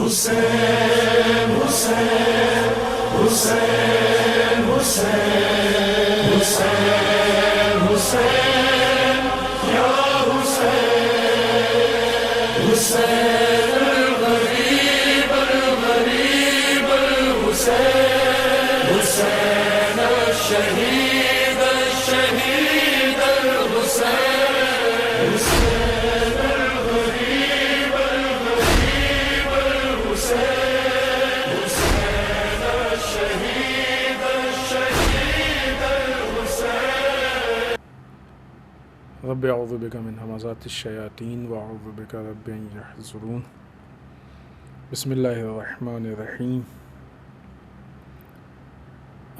حسین حسین حسین حسین حسین حسین یا حسین حسین الغریب الغریب الحسین حسین الشہید الشہید الحسین حسین الغریب الغریب الحسین حسین الشہید الشہید الحسین. رب اعوذ بک من همزات الشیاطین واعوذ بک رب ان یحضرون. بسم اللہ الرحمن الرحیم.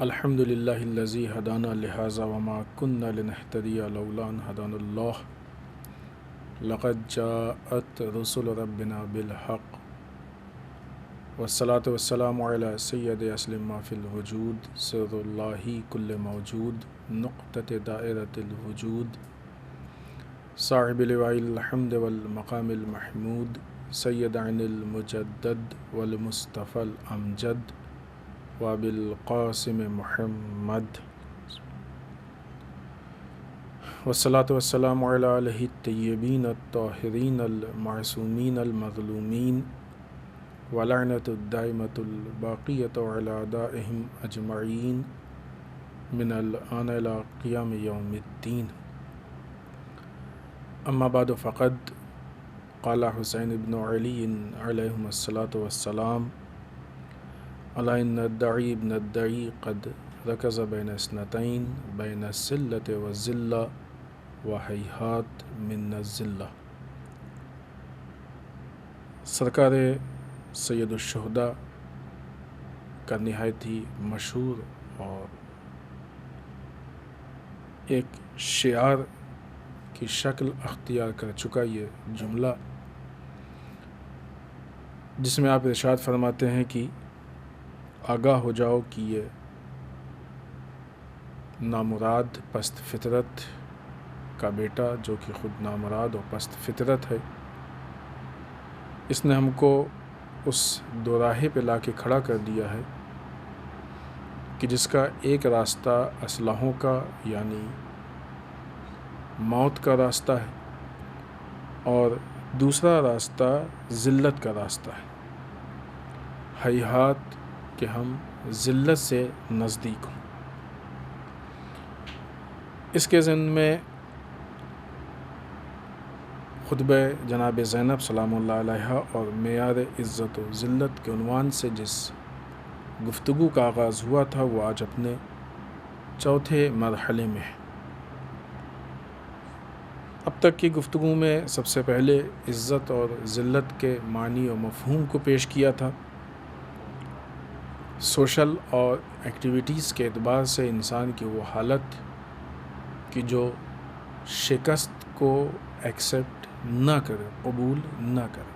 الحمد للہ الذی ہدانا لہذا وما كنا لنہتدی لولا ان ہدانا اللہ. لقد جاءت رسل ربنا بالحق والصلاة والسلام علی سید اصل ما فی الوجود سر اللہ کل موجود نقطۃ دائرۃ الوجود صاحب لواء الحمد والمقام المحمود سید عن المجدد والمصطفى الامجد وبالقاسم محمد والصلاة والسلام علی آلہ الطیبین الطاہرین المعصومین المظلومین ولعنۃ الدائمۃ الباقیۃ علی اعدائہم اجمعین من الآن الی قیام یوم الدین. اما بعد فقد قال حسین بن علی علیہم الصلاۃ والسلام الا ان الدعی ابن الدعی قد رکز بین اثنتین بین السلۃ والذلہ وہیہات من الذلہ. سرکار سید الشہداء کا نہایت ہی مشہور اور ایک شعار کی شکل اختیار کر چکا یہ جملہ، جس میں آپ ارشاد فرماتے ہیں کہ آگاہ ہو جاؤ کہ یہ نامراد پست فطرت کا بیٹا، جو کہ خود نامراد اور پست فطرت ہے، اس نے ہم کو اس دوراہے پہ لا کے کھڑا کر دیا ہے کہ جس کا ایک راستہ اسلحوں کا یعنی موت کا راستہ ہے اور دوسرا راستہ ذلت کا راستہ ہے. ہیہات کہ ہم ذلت سے نزدیک ہوں. اس کے ضمن میں خطبہ جناب زینب سلام اللہ علیہا اور معیار عزت و ذلت کے عنوان سے جس گفتگو کا آغاز ہوا تھا وہ آج اپنے چوتھے مرحلے میں ہے. اب تک کی گفتگو میں سب سے پہلے عزت اور ذلت کے معنی و مفہوم کو پیش کیا تھا. سوشل اور ایکٹیویٹیز کے اعتبار سے انسان کی وہ حالت کہ جو شکست کو ایکسیپٹ نہ کرے، قبول نہ کرے،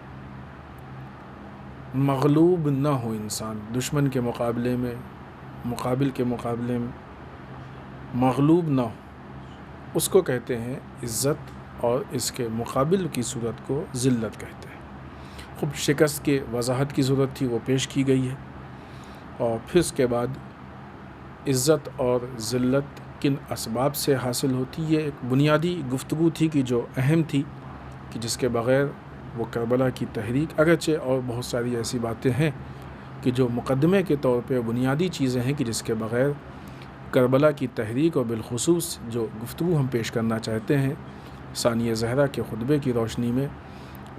مغلوب نہ ہو انسان، دشمن کے مقابلے میں، مقابل کے مقابلے میں مغلوب نہ ہو، اس کو کہتے ہیں عزت، اور اس کے مقابل کی صورت کو ذلت کہتے ہیں. خوب شکست کی وضاحت کی ضرورت تھی، وہ پیش کی گئی ہے. اور پھر اس کے بعد عزت اور ذلت کن اسباب سے حاصل ہوتی ہے. ایک بنیادی گفتگو تھی کہ جو اہم تھی کہ جس کے بغیر وہ کربلا کی تحریک، اگرچہ اور بہت ساری ایسی باتیں ہیں کہ جو مقدمے کے طور پہ بنیادی چیزیں ہیں کہ جس کے بغیر کربلا کی تحریک اور بالخصوص جو گفتگو ہم پیش کرنا چاہتے ہیں ثانیہ زہرا کے خطبے کی روشنی میں،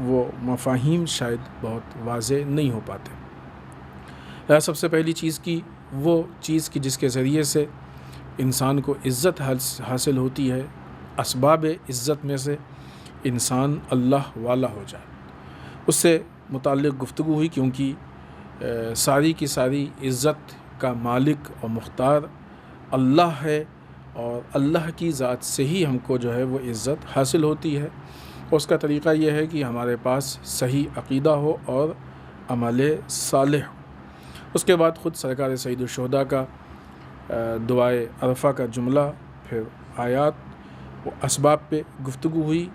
وہ مفاہیم شاید بہت واضح نہیں ہو پاتے. سب سے پہلی چیز کی وہ چیز کی جس کے ذریعے سے انسان کو عزت حاصل ہوتی ہے، اسباب عزت میں سے انسان اللہ والا ہو جائے. اس سے متعلق گفتگو ہوئی کیونکہ ساری کی ساری عزت کا مالک اور مختار اللہ ہے، اور اللہ کی ذات سے ہی ہم کو جو ہے وہ عزت حاصل ہوتی ہے. اور اس کا طریقہ یہ ہے کہ ہمارے پاس صحیح عقیدہ ہو اور عمل صالح ہو. اس کے بعد خود سرکار سید الشہداء کا دعائے عرفہ کا جملہ، پھر آیات و اسباب پہ گفتگو ہوئی.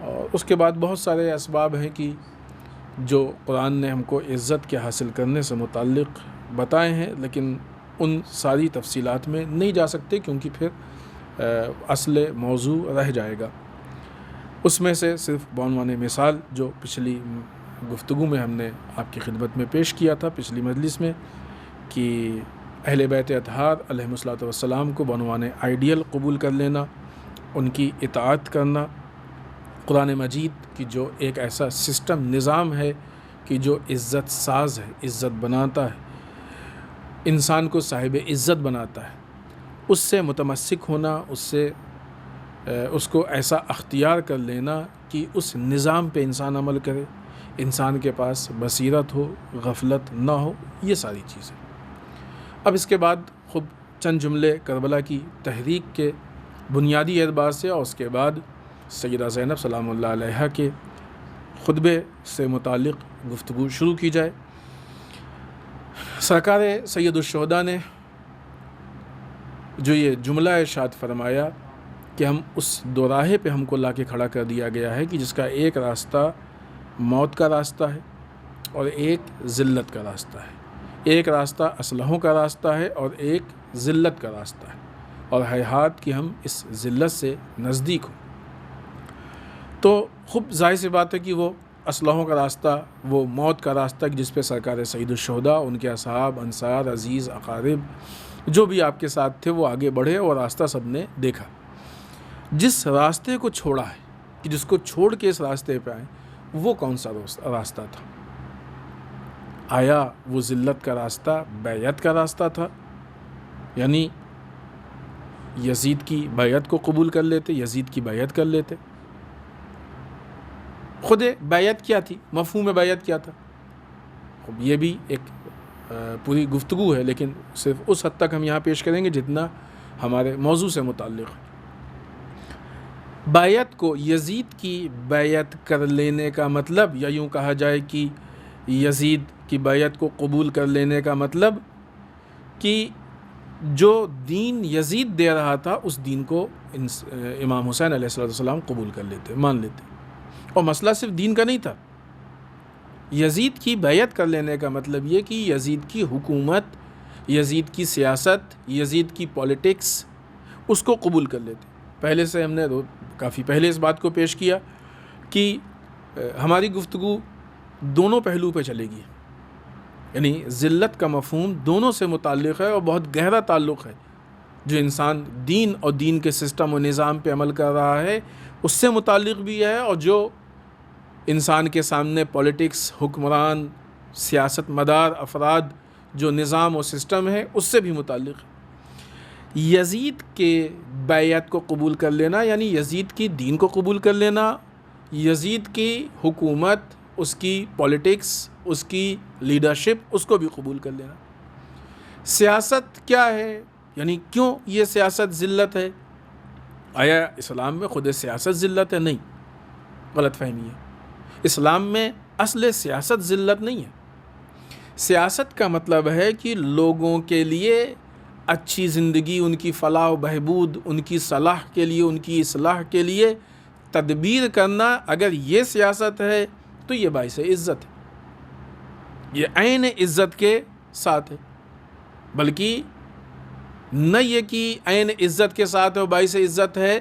اور اس کے بعد بہت سارے اسباب ہیں کہ جو قرآن نے ہم کو عزت کے حاصل کرنے سے متعلق بتائے ہیں، لیکن ان ساری تفصیلات میں نہیں جا سکتے کیونکہ پھر اصل موضوع رہ جائے گا۔ اس میں سے صرف بعنوان مثال جو پچھلی گفتگو میں ہم نے آپ کی خدمت میں پیش کیا تھا پچھلی مجلس میں، کہ اہل بیت اطہار علیہم الصلوۃ والسلام کو بعنوان آئیڈیل قبول کر لینا، ان کی اطاعت کرنا، قرآن مجید کی جو ایک ایسا سسٹم نظام ہے کہ جو عزت ساز ہے، عزت بناتا ہے، انسان کو صاحب عزت بناتا ہے، اس سے متمسک ہونا، اس کو ایسا اختیار کر لینا کہ اس نظام پہ انسان عمل کرے، انسان کے پاس بصیرت ہو، غفلت نہ ہو، یہ ساری چیزیں۔ اب اس کے بعد خود چند جملے کربلا کی تحریک کے بنیادی اعتبار سے، اور اس کے بعد سیدہ زینب سلام اللہ علیہا کے خطبے سے متعلق گفتگو شروع کی جائے۔ سرکار سید الشہداء نے جو یہ جملہ ارشاد فرمایا کہ ہم اس دو راہے پہ ہم کو لا کے کھڑا کر دیا گیا ہے کہ جس کا ایک راستہ موت کا راستہ ہے اور ایک ذلت کا راستہ ہے، ایک راستہ اسلحوں کا راستہ ہے اور ایک ذلت کا راستہ ہے، اور ہیہات کہ ہم اس ذلت سے نزدیک ہوں۔ تو خوب ظاہر سی بات ہے کہ وہ اسلحوں کا راستہ، وہ موت کا راستہ جس پہ سرکار سید الشہداء، ان کے اصحاب، انصار، عزیز، اقارب جو بھی آپ کے ساتھ تھے وہ آگے بڑھے اور راستہ سب نے دیکھا۔ جس راستے کو چھوڑا ہے کہ جس کو چھوڑ کے اس راستے پہ آئے، وہ کون سا راستہ تھا؟ آیا وہ ذلت کا راستہ بیعت کا راستہ تھا؟ یعنی یزید کی بیعت کو قبول کر لیتے، یزید کی بیعت کر لیتے۔ خود بیعت کیا تھی، مفہوم بیعت کیا تھا؟ یہ بھی ایک پوری گفتگو ہے، لیکن صرف اس حد تک ہم یہاں پیش کریں گے جتنا ہمارے موضوع سے متعلق ہے۔ بیعت کو، یزید کی بیعت کر لینے کا مطلب، یا یوں کہا جائے کہ یزید کی بیعت کو قبول کر لینے کا مطلب کہ جو دین یزید دے رہا تھا اس دین کو امام حسین علیہ السلام قبول کر لیتے، مان لیتے۔ اور مسئلہ صرف دین کا نہیں تھا، یزید کی بیعت کر لینے کا مطلب یہ کہ یزید کی حکومت، یزید کی سیاست، یزید کی پولیٹکس، اس کو قبول کر لیتے۔ پہلے سے ہم نے کافی پہلے اس بات کو پیش کیا کہ ہماری گفتگو دونوں پہلو پہ چلے گی، یعنی ذلت کا مفہوم دونوں سے متعلق ہے اور بہت گہرا تعلق ہے۔ جو انسان دین اور دین کے سسٹم و نظام پہ عمل کر رہا ہے اس سے متعلق بھی ہے، اور جو انسان کے سامنے پولیٹکس، حکمران، سیاست مدار افراد جو نظام و سسٹم ہے اس سے بھی متعلق ہے۔ یزید کے بیعت کو قبول کر لینا یعنی یزید کی دین کو قبول کر لینا، یزید کی حکومت، اس کی پولیٹکس، اس کی لیڈرشپ، اس کو بھی قبول کر لینا۔ سیاست کیا ہے، یعنی کیوں یہ سیاست ذلت ہے؟ آیا اسلام میں خود سیاست ذلت ہے؟ نہیں، غلط فہمی ہے۔ اسلام میں اصل سیاست ذلت نہیں ہے۔ سیاست کا مطلب ہے کہ لوگوں کے لیے اچھی زندگی، ان کی فلاح و بہبود، ان کی صلاح کے لیے، ان کی اصلاح کے لیے تدبیر کرنا، اگر یہ سیاست ہے تو یہ باعث عزت ہے، یہ عین عزت کے ساتھ ہے۔ بلکہ نہ یہ کہ عین عزت کے ساتھ ہے اور باعث عزت ہے،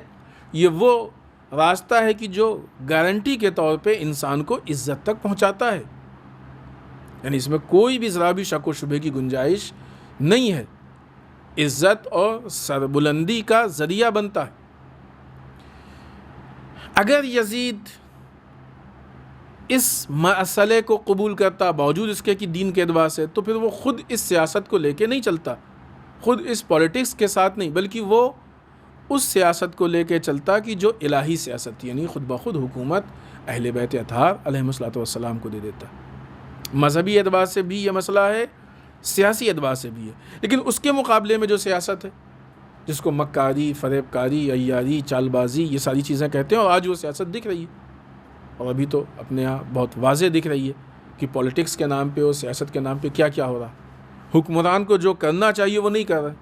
یہ وہ راستہ ہے کہ جو گارنٹی کے طور پہ انسان کو عزت تک پہنچاتا ہے، یعنی اس میں کوئی بھی ذرا بھی شک و شبہ کی گنجائش نہیں ہے، عزت اور سربلندی کا ذریعہ بنتا ہے۔ اگر یزید اس مسئلے کو قبول کرتا باوجود اس کے کہ دین کے اعتبار سے، تو پھر وہ خود اس سیاست کو لے کے نہیں چلتا، خود اس پولیٹکس کے ساتھ نہیں، بلکہ وہ اس سیاست کو لے کے چلتا کہ جو الہی سیاست تھی، یعنی خود بخود حکومت اہل بیت اطہار علیہم السلام کو دے دیتا۔ مذہبی اعتبار سے بھی یہ مسئلہ ہے، سیاسی اعتبار سے بھی ہے، لیکن اس کے مقابلے میں جو سیاست ہے جس کو مکاری، فریب کاری، عیاری، چال بازی، یہ ساری چیزیں کہتے ہیں، اور آج وہ سیاست دکھ رہی ہے، اور ابھی تو اپنے یہاں بہت واضح دکھ رہی ہے کہ پولیٹکس کے نام پہ اور سیاست کے نام پہ کیا کیا ہو رہا۔ حکمران کو جو کرنا چاہیے وہ نہیں کر رہے،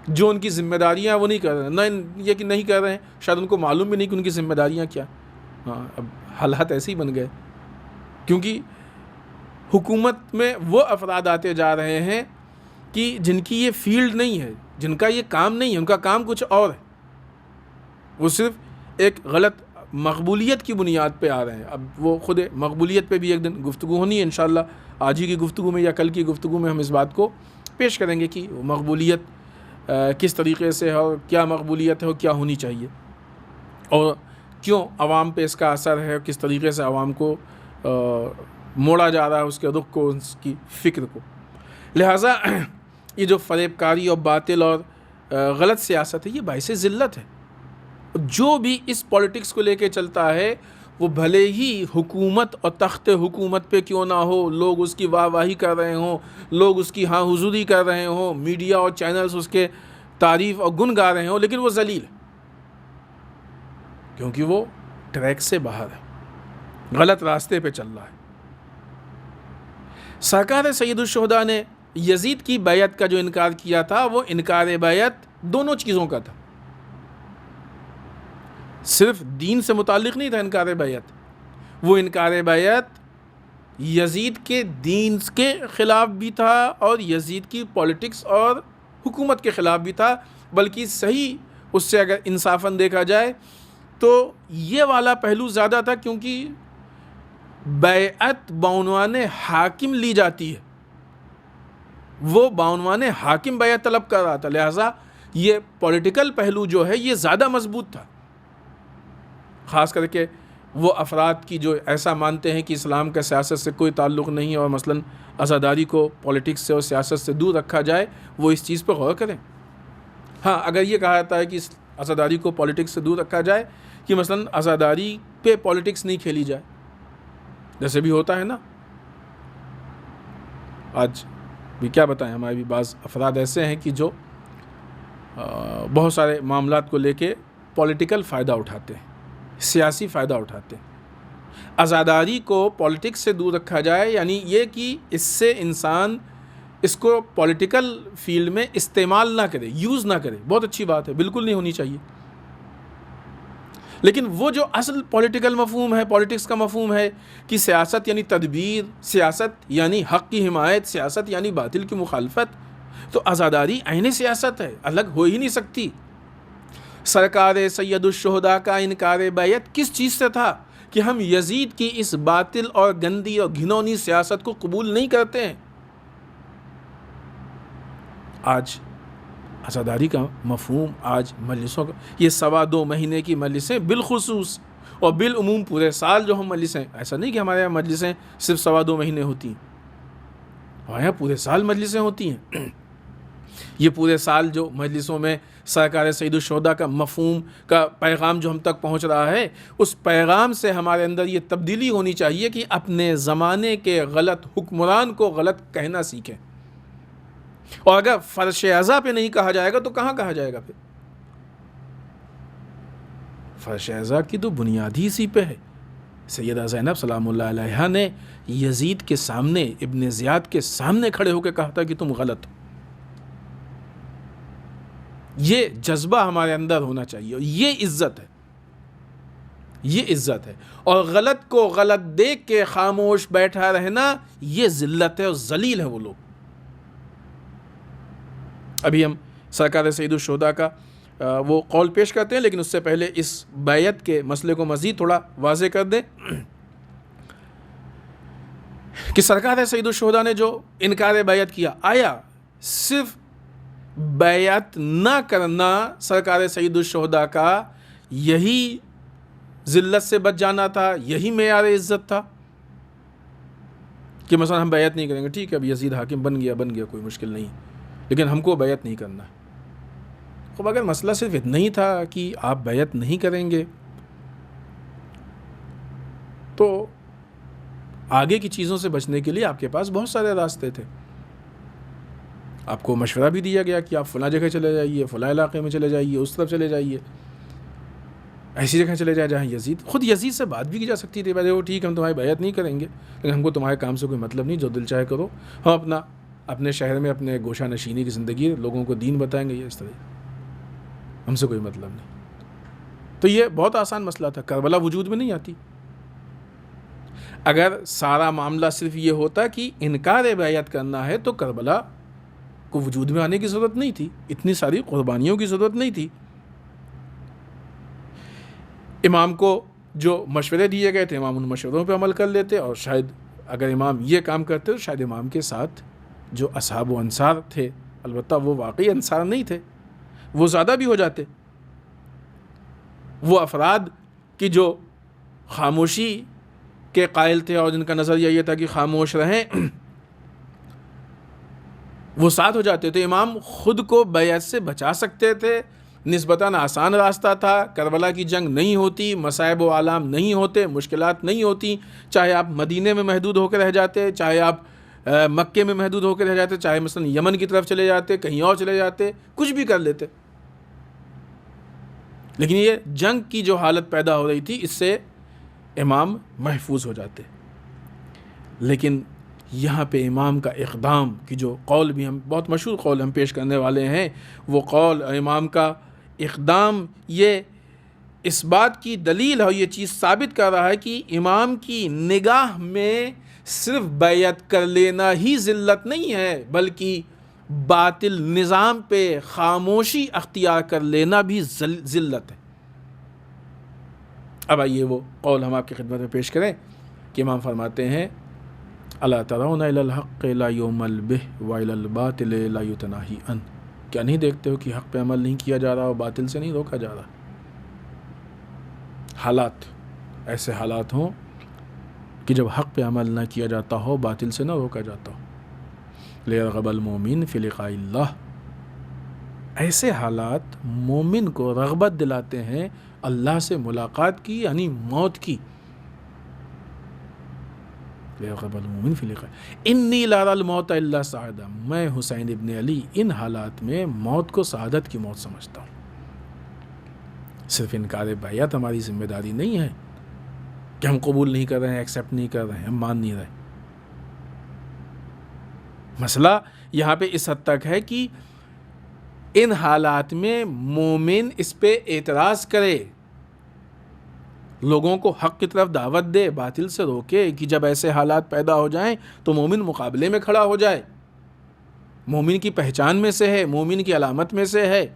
جو ان کی ذمہ داریاں ہیں وہ نہیں کر رہے، نہ یہ کہ نہیں کر رہے ہیں، شاید ان کو معلوم بھی نہیں کہ ان کی ذمہ داریاں کیا۔ ہاں، اب حالات ایسے ہی بن گئے کیونکہ حکومت میں وہ افراد آتے جا رہے ہیں کہ جن کی یہ فیلڈ نہیں ہے، جن کا یہ کام نہیں ہے، ان کا کام کچھ اور ہے، وہ صرف ایک غلط مقبولیت کی بنیاد پہ آ رہے ہیں. اب وہ خود مقبولیت پہ بھی ایک دن گفتگو ہونی ہے انشاءاللہ. آج ہی کی گفتگو میں یا کل کی گفتگو میں ہم اس بات کو پیش کریں گے کہ مقبولیت کس طریقے سے ہے اور کیا مقبولیت ہے اور کیا ہونی چاہیے، اور کیوں عوام پہ اس کا اثر ہے، کس طریقے سے عوام کو موڑا جا رہا ہے، اس کے رخ کو، اس کی فکر کو. لہٰذا یہ جو فریب کاری اور باطل اور غلط سیاست ہے، یہ باعث ذلت ہے. جو بھی اس پولیٹکس کو لے کے چلتا ہے وہ بھلے ہی حکومت اور تخت حکومت پہ کیوں نہ ہو، لوگ اس کی واہ واہی کر رہے ہوں، لوگ اس کی ہاں حضوری کر رہے ہوں، میڈیا اور چینلز اس کے تعریف اور گن گا رہے ہوں، لیکن وہ ذلیل ہے کیونکہ وہ ٹریک سے باہر ہے، غلط راستے پہ چل رہا ہے. سرکار سید الشہداء نے یزید کی بیعت کا جو انکار کیا تھا وہ انکار بیعت دونوں چیزوں کا تھا. صرف دین سے متعلق نہیں تھا انکار بیعت، وہ انکار بیعت یزید کے دین کے خلاف بھی تھا اور یزید کی پولیٹکس اور حکومت کے خلاف بھی تھا. بلکہ صحیح اس سے اگر انصافاً دیکھا جائے تو یہ والا پہلو زیادہ تھا، کیونکہ بیعت بعنوان حاکم لی جاتی ہے، وہ بعنوان حاکم بیعت طلب کر رہا تھا. لہٰذا یہ پولیٹیکل پہلو جو ہے یہ زیادہ مضبوط تھا، خاص کر کے وہ افراد کی جو ایسا مانتے ہیں کہ اسلام کا سیاست سے کوئی تعلق نہیں اور مثلاً عزاداری کو پولیٹکس سے اور سیاست سے دور رکھا جائے، وہ اس چیز پہ غور کریں. ہاں، اگر یہ کہا جاتا ہے کہ عزاداری کو پولیٹکس سے دور رکھا جائے کہ مثلاً عزاداری پہ پولیٹکس نہیں کھیلی جائے، جیسے بھی ہوتا ہے نا. آج بھی کیا بتائیں، ہمارے بھی بعض افراد ایسے ہیں کہ جو بہت سارے معاملات کو لے کے پولیٹیکل فائدہ اٹھاتے ہیں، سیاسی فائدہ اٹھاتے ہیں. عزاداری کو پولیٹکس سے دور رکھا جائے یعنی یہ کہ اس سے انسان اس کو پولیٹیکل فیلڈ میں استعمال نہ کرے، یوز نہ کرے. بہت اچھی بات ہے، بالکل نہیں ہونی چاہیے. لیکن وہ جو اصل پولیٹیکل مفہوم ہے، پولیٹکس کا مفہوم ہے کہ سیاست یعنی تدبیر، سیاست یعنی حق کی حمایت، سیاست یعنی باطل کی مخالفت، تو عزاداری عین سیاست ہے، الگ ہو ہی نہیں سکتی. سرکار سید الشہداء کا انکار بیعت کس چیز سے تھا؟ کہ ہم یزید کی اس باطل اور گندی اور گھنونی سیاست کو قبول نہیں کرتے ہیں. آج عزاداری کا مفہوم، آج مجلسوں کا، یہ 2.25 مہینے کی مجلسیں بالخصوص اور بالعموم پورے سال جو ہم مجلسیں، ایسا نہیں کہ ہمارے یہاں مجلسیں صرف 2.25 مہینے ہوتی ہیں، ہمارے یہاں پورے سال مجلسیں ہوتی ہیں. یہ پورے سال جو مجلسوں میں سرکار سید الشہداء کا مفہوم کا پیغام جو ہم تک پہنچ رہا ہے، اس پیغام سے ہمارے اندر یہ تبدیلی ہونی چاہیے کہ اپنے زمانے کے غلط حکمران کو غلط کہنا سیکھیں. اور اگر فرش اعضا پہ نہیں کہا جائے گا تو کہاں کہا جائے گا؟ پھر فرش اعضا کی تو بنیاد ہی اسی پہ ہے. سیدہ زینب سلام اللہ علیہا نے یزید کے سامنے، ابن زیاد کے سامنے کھڑے ہو کے کہا تھا کہ تم غلط ہو. یہ جذبہ ہمارے اندر ہونا چاہیے، اور یہ عزت ہے، یہ عزت ہے. اور غلط کو غلط دیکھ کے خاموش بیٹھا رہنا یہ ذلت ہے اور ذلیل ہے وہ لوگ. ابھی ہم سرکار سید الشہداء کا وہ قول پیش کرتے ہیں، لیکن اس سے پہلے اس بیعت کے مسئلے کو مزید تھوڑا واضح کر دیں کہ سرکار سید الشہداء نے جو انکار بیعت کیا، آیا صرف بیعت نہ کرنا سرکار سید الشہداء کا یہی ذلت سے بچ جانا تھا، یہی معیار عزت تھا کہ مثلا ہم بیعت نہیں کریں گے، ٹھیک ہے اب یزید حاکم بن گیا کوئی مشکل نہیں، لیکن ہم کو بیعت نہیں کرنا. خب اگر مسئلہ صرف اتنا ہی تھا کہ آپ بیعت نہیں کریں گے تو آگے کی چیزوں سے بچنے کے لیے آپ کے پاس بہت سارے راستے تھے. آپ کو مشورہ بھی دیا گیا کہ آپ فلاں جگہ چلے جائیے، فلاں علاقے میں چلے جائیے، اس طرف چلے جائیے، ایسی جگہ چلے جائیں جہاں خود یزید سے بات بھی کی جا سکتی تھی. وہ ٹھیک ہم تمہاری بیعت نہیں کریں گے، لیکن ہم کو تمہارے کام سے کوئی مطلب نہیں، جو دل چاہے کرو، ہم اپنے شہر میں اپنے گوشہ نشینی کی زندگی، لوگوں کو دین بتائیں گے، یہ اس طرح ہم سے کوئی مطلب نہیں. تو یہ بہت آسان مسئلہ تھا، کربلا وجود میں نہیں آتی. اگر سارا معاملہ صرف یہ ہوتا کہ انکار بیعت کرنا ہے تو کربلا کو وجود میں آنے کی ضرورت نہیں تھی، اتنی ساری قربانیوں کی ضرورت نہیں تھی۔ امام کو جو مشورے دیے گئے تھے امام ان مشوروں پہ عمل کر لیتے، اور شاید اگر امام یہ کام کرتے تو شاید امام کے ساتھ جو اصحاب و انصار تھے، البتہ وہ واقعی انصار نہیں تھے، وہ زیادہ بھی ہو جاتے، وہ افراد کی جو خاموشی کے قائل تھے اور جن کا نظریہ یہ تھا کہ خاموش رہیں، وہ ساتھ ہو جاتے تھے۔ امام خود کو بیعت سے بچا سکتے تھے، نسبتاً آسان راستہ تھا، کربلا کی جنگ نہیں ہوتی، مصائب و آلام نہیں ہوتے، مشکلات نہیں ہوتی، چاہے آپ مدینے میں محدود ہو کے رہ جاتے، چاہے آپ مکے میں محدود ہو کے رہ جاتے، چاہے مثلا یمن کی طرف چلے جاتے، کہیں اور چلے جاتے، کچھ بھی کر لیتے، لیکن یہ جنگ کی جو حالت پیدا ہو رہی تھی اس سے امام محفوظ ہو جاتے۔ لیکن یہاں پہ امام کا اقدام کی جو قول بھی ہم بہت مشہور قول ہم پیش کرنے والے ہیں، وہ قول امام کا اقدام یہ اس بات کی دلیل ہے، یہ چیز ثابت کر رہا ہے کہ امام کی نگاہ میں صرف بیعت کر لینا ہی ذلت نہیں ہے، بلکہ باطل نظام پہ خاموشی اختیار کر لینا بھی ذلت ہے۔ اب آئیے وہ قول ہم آپ کی خدمت میں پیش کریں کہ امام فرماتے ہیں الا ترون الی الحق لا یعمل بہ والی الباطل لا یتناہی عنہ، کیا نہیں دیکھتے ہو کہ حق پہ عمل نہیں کیا جا رہا اور باطل سے نہیں روکا جا رہا؟ حالات ایسے حالات ہوں کہ جب حق پہ عمل نہ کیا جاتا ہو، باطل سے نہ روکا جاتا ہو، لیرغب المؤمن فی لقاء اللہ، ایسے حالات مومن کو رغبت دلاتے ہیں اللہ سے ملاقات کی، یعنی موت کی۔ لیرغب المؤمن فی لقاء انی لا اری الموت الا سعادہ، میں حسین ابن علی ان حالات میں موت کو سعادت کی موت سمجھتا ہوں۔ صرف انکار بیعت ہماری ذمہ داری نہیں ہے کہ ہم قبول نہیں کر رہے ہیں، ایکسیپٹ نہیں کر رہے ہیں، ہم مان نہیں رہے۔ مسئلہ یہاں پہ اس حد تک ہے کہ ان حالات میں مومن اس پہ اعتراض کرے، لوگوں کو حق کی طرف دعوت دے، باطل سے روکے، کہ جب ایسے حالات پیدا ہو جائیں تو مومن مقابلے میں کھڑا ہو جائے۔ مومن کی پہچان میں سے ہے، مومن کی علامت میں سے ہے،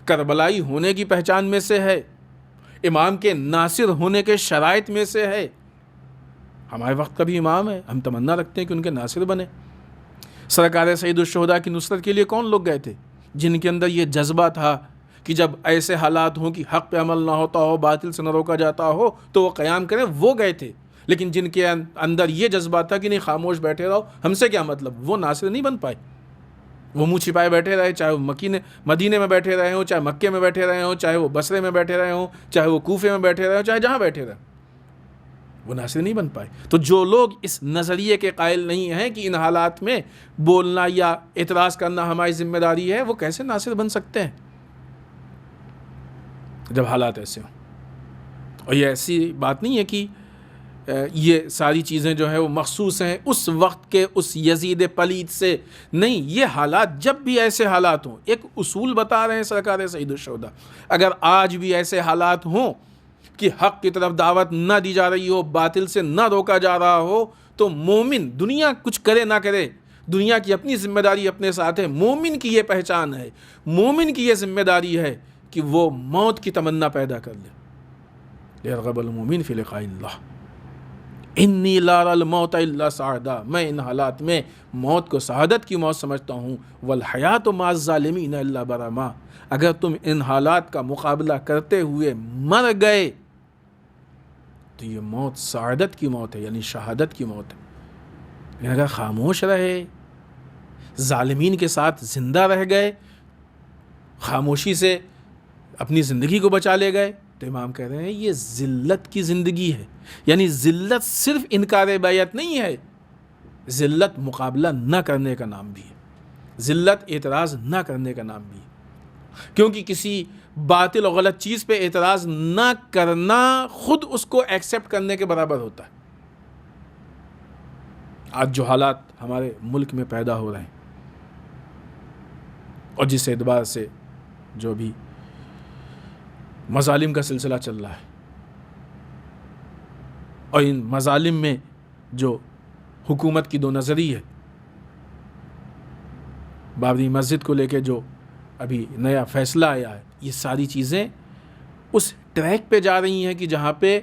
کربلائی ہونے کی پہچان میں سے ہے، امام کے ناصر ہونے کے شرائط میں سے ہے۔ ہمارے وقت کا بھی امام ہے، ہم تمنا رکھتے ہیں کہ ان کے ناصر بنے۔ سرکار سید الشہداء کی نصرت کے لیے کون لوگ گئے تھے؟ جن کے اندر یہ جذبہ تھا کہ جب ایسے حالات ہوں کہ حق پہ عمل نہ ہوتا ہو، باطل سے نہ روکا جاتا ہو تو وہ قیام کریں، وہ گئے تھے۔ لیکن جن کے اندر یہ جذبہ تھا کہ نہیں خاموش بیٹھے رہو، ہم سے کیا مطلب، وہ ناصر نہیں بن پائے۔ وہ منہ چھپائے بیٹھے رہے، چاہے وہ مدینے میں بیٹھے رہے ہوں، چاہے مکے میں بیٹھے رہے ہوں، چاہے وہ بصرے میں بیٹھے رہے ہوں، چاہے وہ کوفے میں بیٹھے رہے ہوں، چاہے جہاں بیٹھے رہے، وہ ناصر نہیں بن پائے۔ تو جو لوگ اس نظریے کے قائل نہیں ہیں کہ ان حالات میں بولنا یا اعتراض کرنا ہماری ذمہ داری ہے، وہ کیسے ناصر بن سکتے ہیں جب حالات ایسے ہوں؟ اور یہ ایسی بات نہیں ہے کہ یہ ساری چیزیں جو ہیں وہ مخصوص ہیں اس وقت کے اس یزید پلید سے، نہیں، یہ حالات جب بھی ایسے حالات ہوں، ایک اصول بتا رہے ہیں سرکار سید الشہداء، اگر آج بھی ایسے حالات ہوں کہ حق کی طرف دعوت نہ دی جا رہی ہو، باطل سے نہ روکا جا رہا ہو، تو مومن دنیا کچھ کرے نہ کرے، دنیا کی اپنی ذمہ داری اپنے ساتھ ہے، مومن کی یہ پہچان ہے، مومن کی یہ ذمہ داری ہے کہ وہ موت کی تمنا پیدا کر لے۔ لیرغب المؤمن فی لقاء اللہ انی لا اری الموت الا سعادہ، میں ان حالات میں موت کو سعادت کی موت سمجھتا ہوں۔ والحیات مع الظالمین الا برما، اگر تم ان حالات کا مقابلہ کرتے ہوئے مر گئے تو یہ موت سعادت کی موت ہے، یعنی شہادت کی موت ہے۔ لیکن اگر خاموش رہے، ظالمین کے ساتھ زندہ رہ گئے، خاموشی سے اپنی زندگی کو بچا لے گئے، تو امام کہہ رہے ہیں یہ ذلت کی زندگی ہے۔ یعنی ذلت صرف انکار بیعت نہیں ہے، ذلت مقابلہ نہ کرنے کا نام بھی ہے، ذلت اعتراض نہ کرنے کا نام بھی ہے، کیونکہ کسی باطل اور غلط چیز پہ اعتراض نہ کرنا خود اس کو ایکسیپٹ کرنے کے برابر ہوتا ہے۔ آج جو حالات ہمارے ملک میں پیدا ہو رہے ہیں اور جس اعتبار سے جو بھی مظالم کا سلسلہ چل رہا ہے، اور ان مظالم میں جو حکومت کی دو نظری ہے، بابری مسجد کو لے کے جو ابھی نیا فیصلہ آیا ہے، یہ ساری چیزیں اس ٹریک پہ جا رہی ہیں کہ جہاں پہ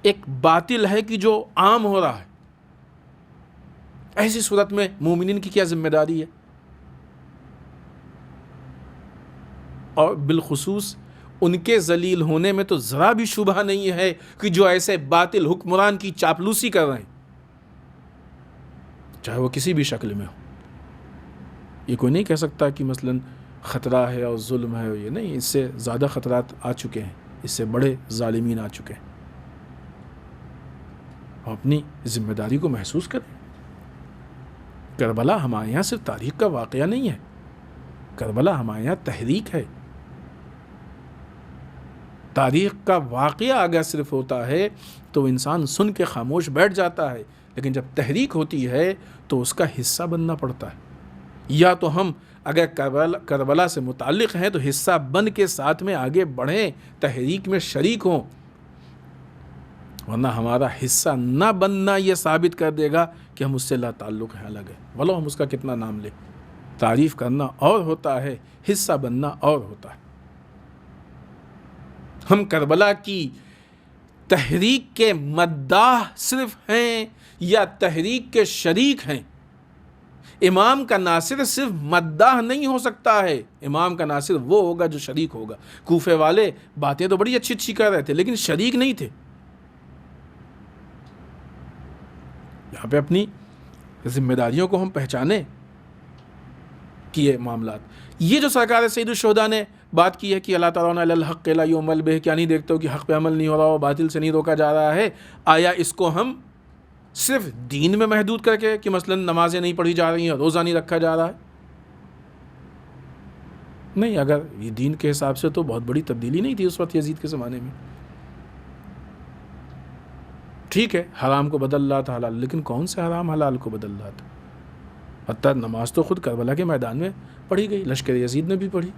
ایک باطل ہے کہ جو عام ہو رہا ہے۔ ایسی صورت میں مومنین کی کیا ذمہ داری ہے؟ اور بالخصوص ان کے ذلیل ہونے میں تو ذرا بھی شبہ نہیں ہے کہ جو ایسے باطل حکمران کی چاپلوسی کر رہے ہیں، چاہے وہ کسی بھی شکل میں ہو۔ یہ کوئی نہیں کہہ سکتا کہ مثلا خطرہ ہے اور ظلم ہے، یہ نہیں، اس سے زیادہ خطرات آ چکے ہیں، اس سے بڑے ظالمین آ چکے ہیں۔ اور اپنی ذمہ داری کو محسوس کریں۔ کربلا ہمارے یہاں صرف تاریخ کا واقعہ نہیں ہے، کربلا ہمارے یہاں تحریک ہے۔ تاریخ کا واقعہ اگر صرف ہوتا ہے تو انسان سن کے خاموش بیٹھ جاتا ہے، لیکن جب تحریک ہوتی ہے تو اس کا حصہ بننا پڑتا ہے۔ یا تو ہم اگر کربلا سے متعلق ہیں تو حصہ بن کے ساتھ میں آگے بڑھیں، تحریک میں شریک ہوں، ورنہ ہمارا حصہ نہ بننا یہ ثابت کر دے گا کہ ہم اس سے لا تعلق ہے، الگ ہے، ولو ہم اس کا کتنا نام لیں۔ تعریف کرنا اور ہوتا ہے، حصہ بننا اور ہوتا ہے۔ ہم کربلا کی تحریک کے مداح صرف ہیں یا تحریک کے شریک ہیں؟ امام کا ناصر صرف مداح نہیں ہو سکتا ہے، امام کا ناصر وہ ہوگا جو شریک ہوگا۔ کوفے والے باتیں تو بڑی اچھی اچھی کر رہے تھے لیکن شریک نہیں تھے۔ یہاں پہ اپنی ذمہ داریوں کو ہم پہچانیں کہ یہ معاملات، یہ جو سرکار سید الشہداء نے بات کی ہے کہ اللہ تعالیٰ علی الحق لا یعمل بہ، کیا نہیں دیکھتے ہو کہ حق پہ عمل نہیں ہو رہا ہو، باطل سے نہیں روکا جا رہا ہے؟ آیا اس کو ہم صرف دین میں محدود کر کے کہ مثلا نمازیں نہیں پڑھی جا رہی ہیں، روزہ نہیں رکھا جا رہا ہے؟ نہیں، اگر یہ دین کے حساب سے تو بہت بڑی تبدیلی نہیں تھی اس وقت یزید کے زمانے میں۔ ٹھیک ہے، حرام کو بدل رہا تھا حلال، لیکن کون سے حرام حلال کو بدل رہا تھا؟ حتیٰ نماز تو خود کربلا کے میدان میں پڑھی گئی، لشکر یزید نے بھی پڑھی۔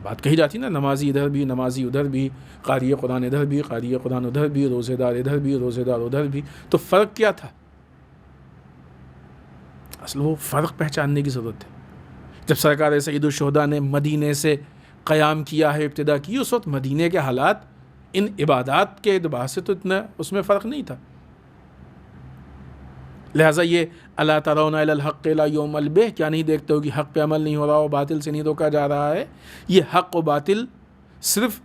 بات کہی جاتی نا، نمازی ادھر بھی، نمازی ادھر بھی، قاری قرآن ادھر بھی، قاری قرآن ادھر بھی، روزے دار ادھر بھی، روزے دار ادھر بھی۔ تو فرق کیا تھا؟ اصل وہ فرق پہچاننے کی ضرورت ہے۔ جب سرکار سید الشہداء نے مدینے سے قیام کیا ہے، ابتدا کی، اس وقت مدینے کے حالات ان عبادات کے اعتبار سے تو اتنا اس میں فرق نہیں تھا۔ لہٰذا یہ اللہ ترون الی الحق لا یعمل بہ، کیا نہیں دیکھتے ہو کہ حق پہ عمل نہیں ہو رہا ہو، باطل سے نہیں روکا جا رہا ہے؟ یہ حق و باطل صرف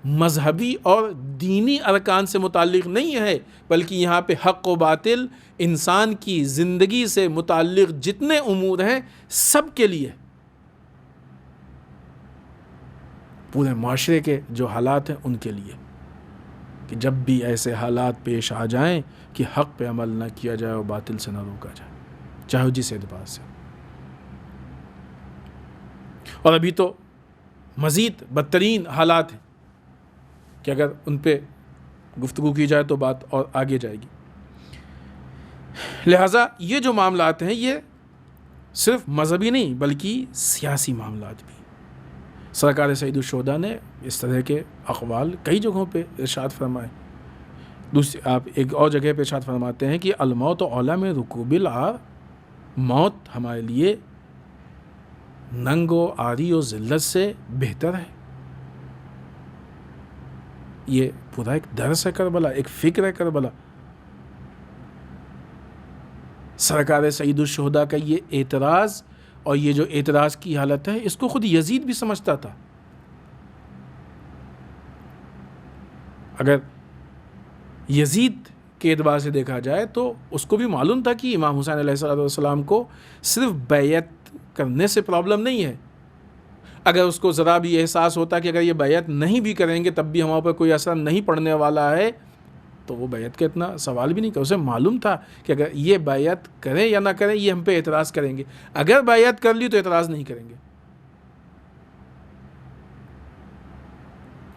مذہبی اور دینی ارکان سے متعلق نہیں ہے، بلکہ یہاں پہ حق و باطل انسان کی زندگی سے متعلق جتنے امور ہیں سب کے لیے، پورے معاشرے کے جو حالات ہیں ان کے لیے، کہ جب بھی ایسے حالات پیش آ جائیں کہ حق پہ عمل نہ کیا جائے اور باطل سے نہ روکا جائے، چاہے جس اعتبار سے۔ اور ابھی تو مزید بدترین حالات ہیں کہ اگر ان پہ گفتگو کی جائے تو بات اور آگے جائے گی۔ لہٰذا یہ جو معاملات ہیں یہ صرف مذہبی نہیں بلکہ سیاسی معاملات بھی۔ سرکار سید الشہداء نے اس طرح کے اقوال کئی جگہوں پہ ارشاد فرمائے۔ دوسری آپ ایک اور جگہ پہ ارشاد فرماتے ہیں کہ الموت اولیٰ من رکوب العار، موت ہمارے لیے ننگ و عاری و ذلت سے بہتر ہے۔ یہ پورا ایک درس ہے کربلا، ایک فکر ہے کربلا۔ سرکار سید الشہداء کا یہ اعتراض اور یہ جو اعتراض کی حالت ہے اس کو خود یزید بھی سمجھتا تھا۔ اگر یزید کے اعتبار سے دیکھا جائے تو اس کو بھی معلوم تھا کہ امام حسین علیہ السلام کو صرف بیعت کرنے سے پرابلم نہیں ہے۔ اگر اس کو ذرا بھی احساس ہوتا کہ اگر یہ بیعت نہیں بھی کریں گے تب بھی ہمارے پر کوئی اثر نہیں پڑنے والا ہے تو وہ بیعت کا اتنا سوال بھی نہیں کرا۔ اسے معلوم تھا کہ اگر یہ بیعت کریں یا نہ کریں یہ ہم پہ اعتراض کریں گے، اگر بیعت کر لی تو اعتراض نہیں کریں گے۔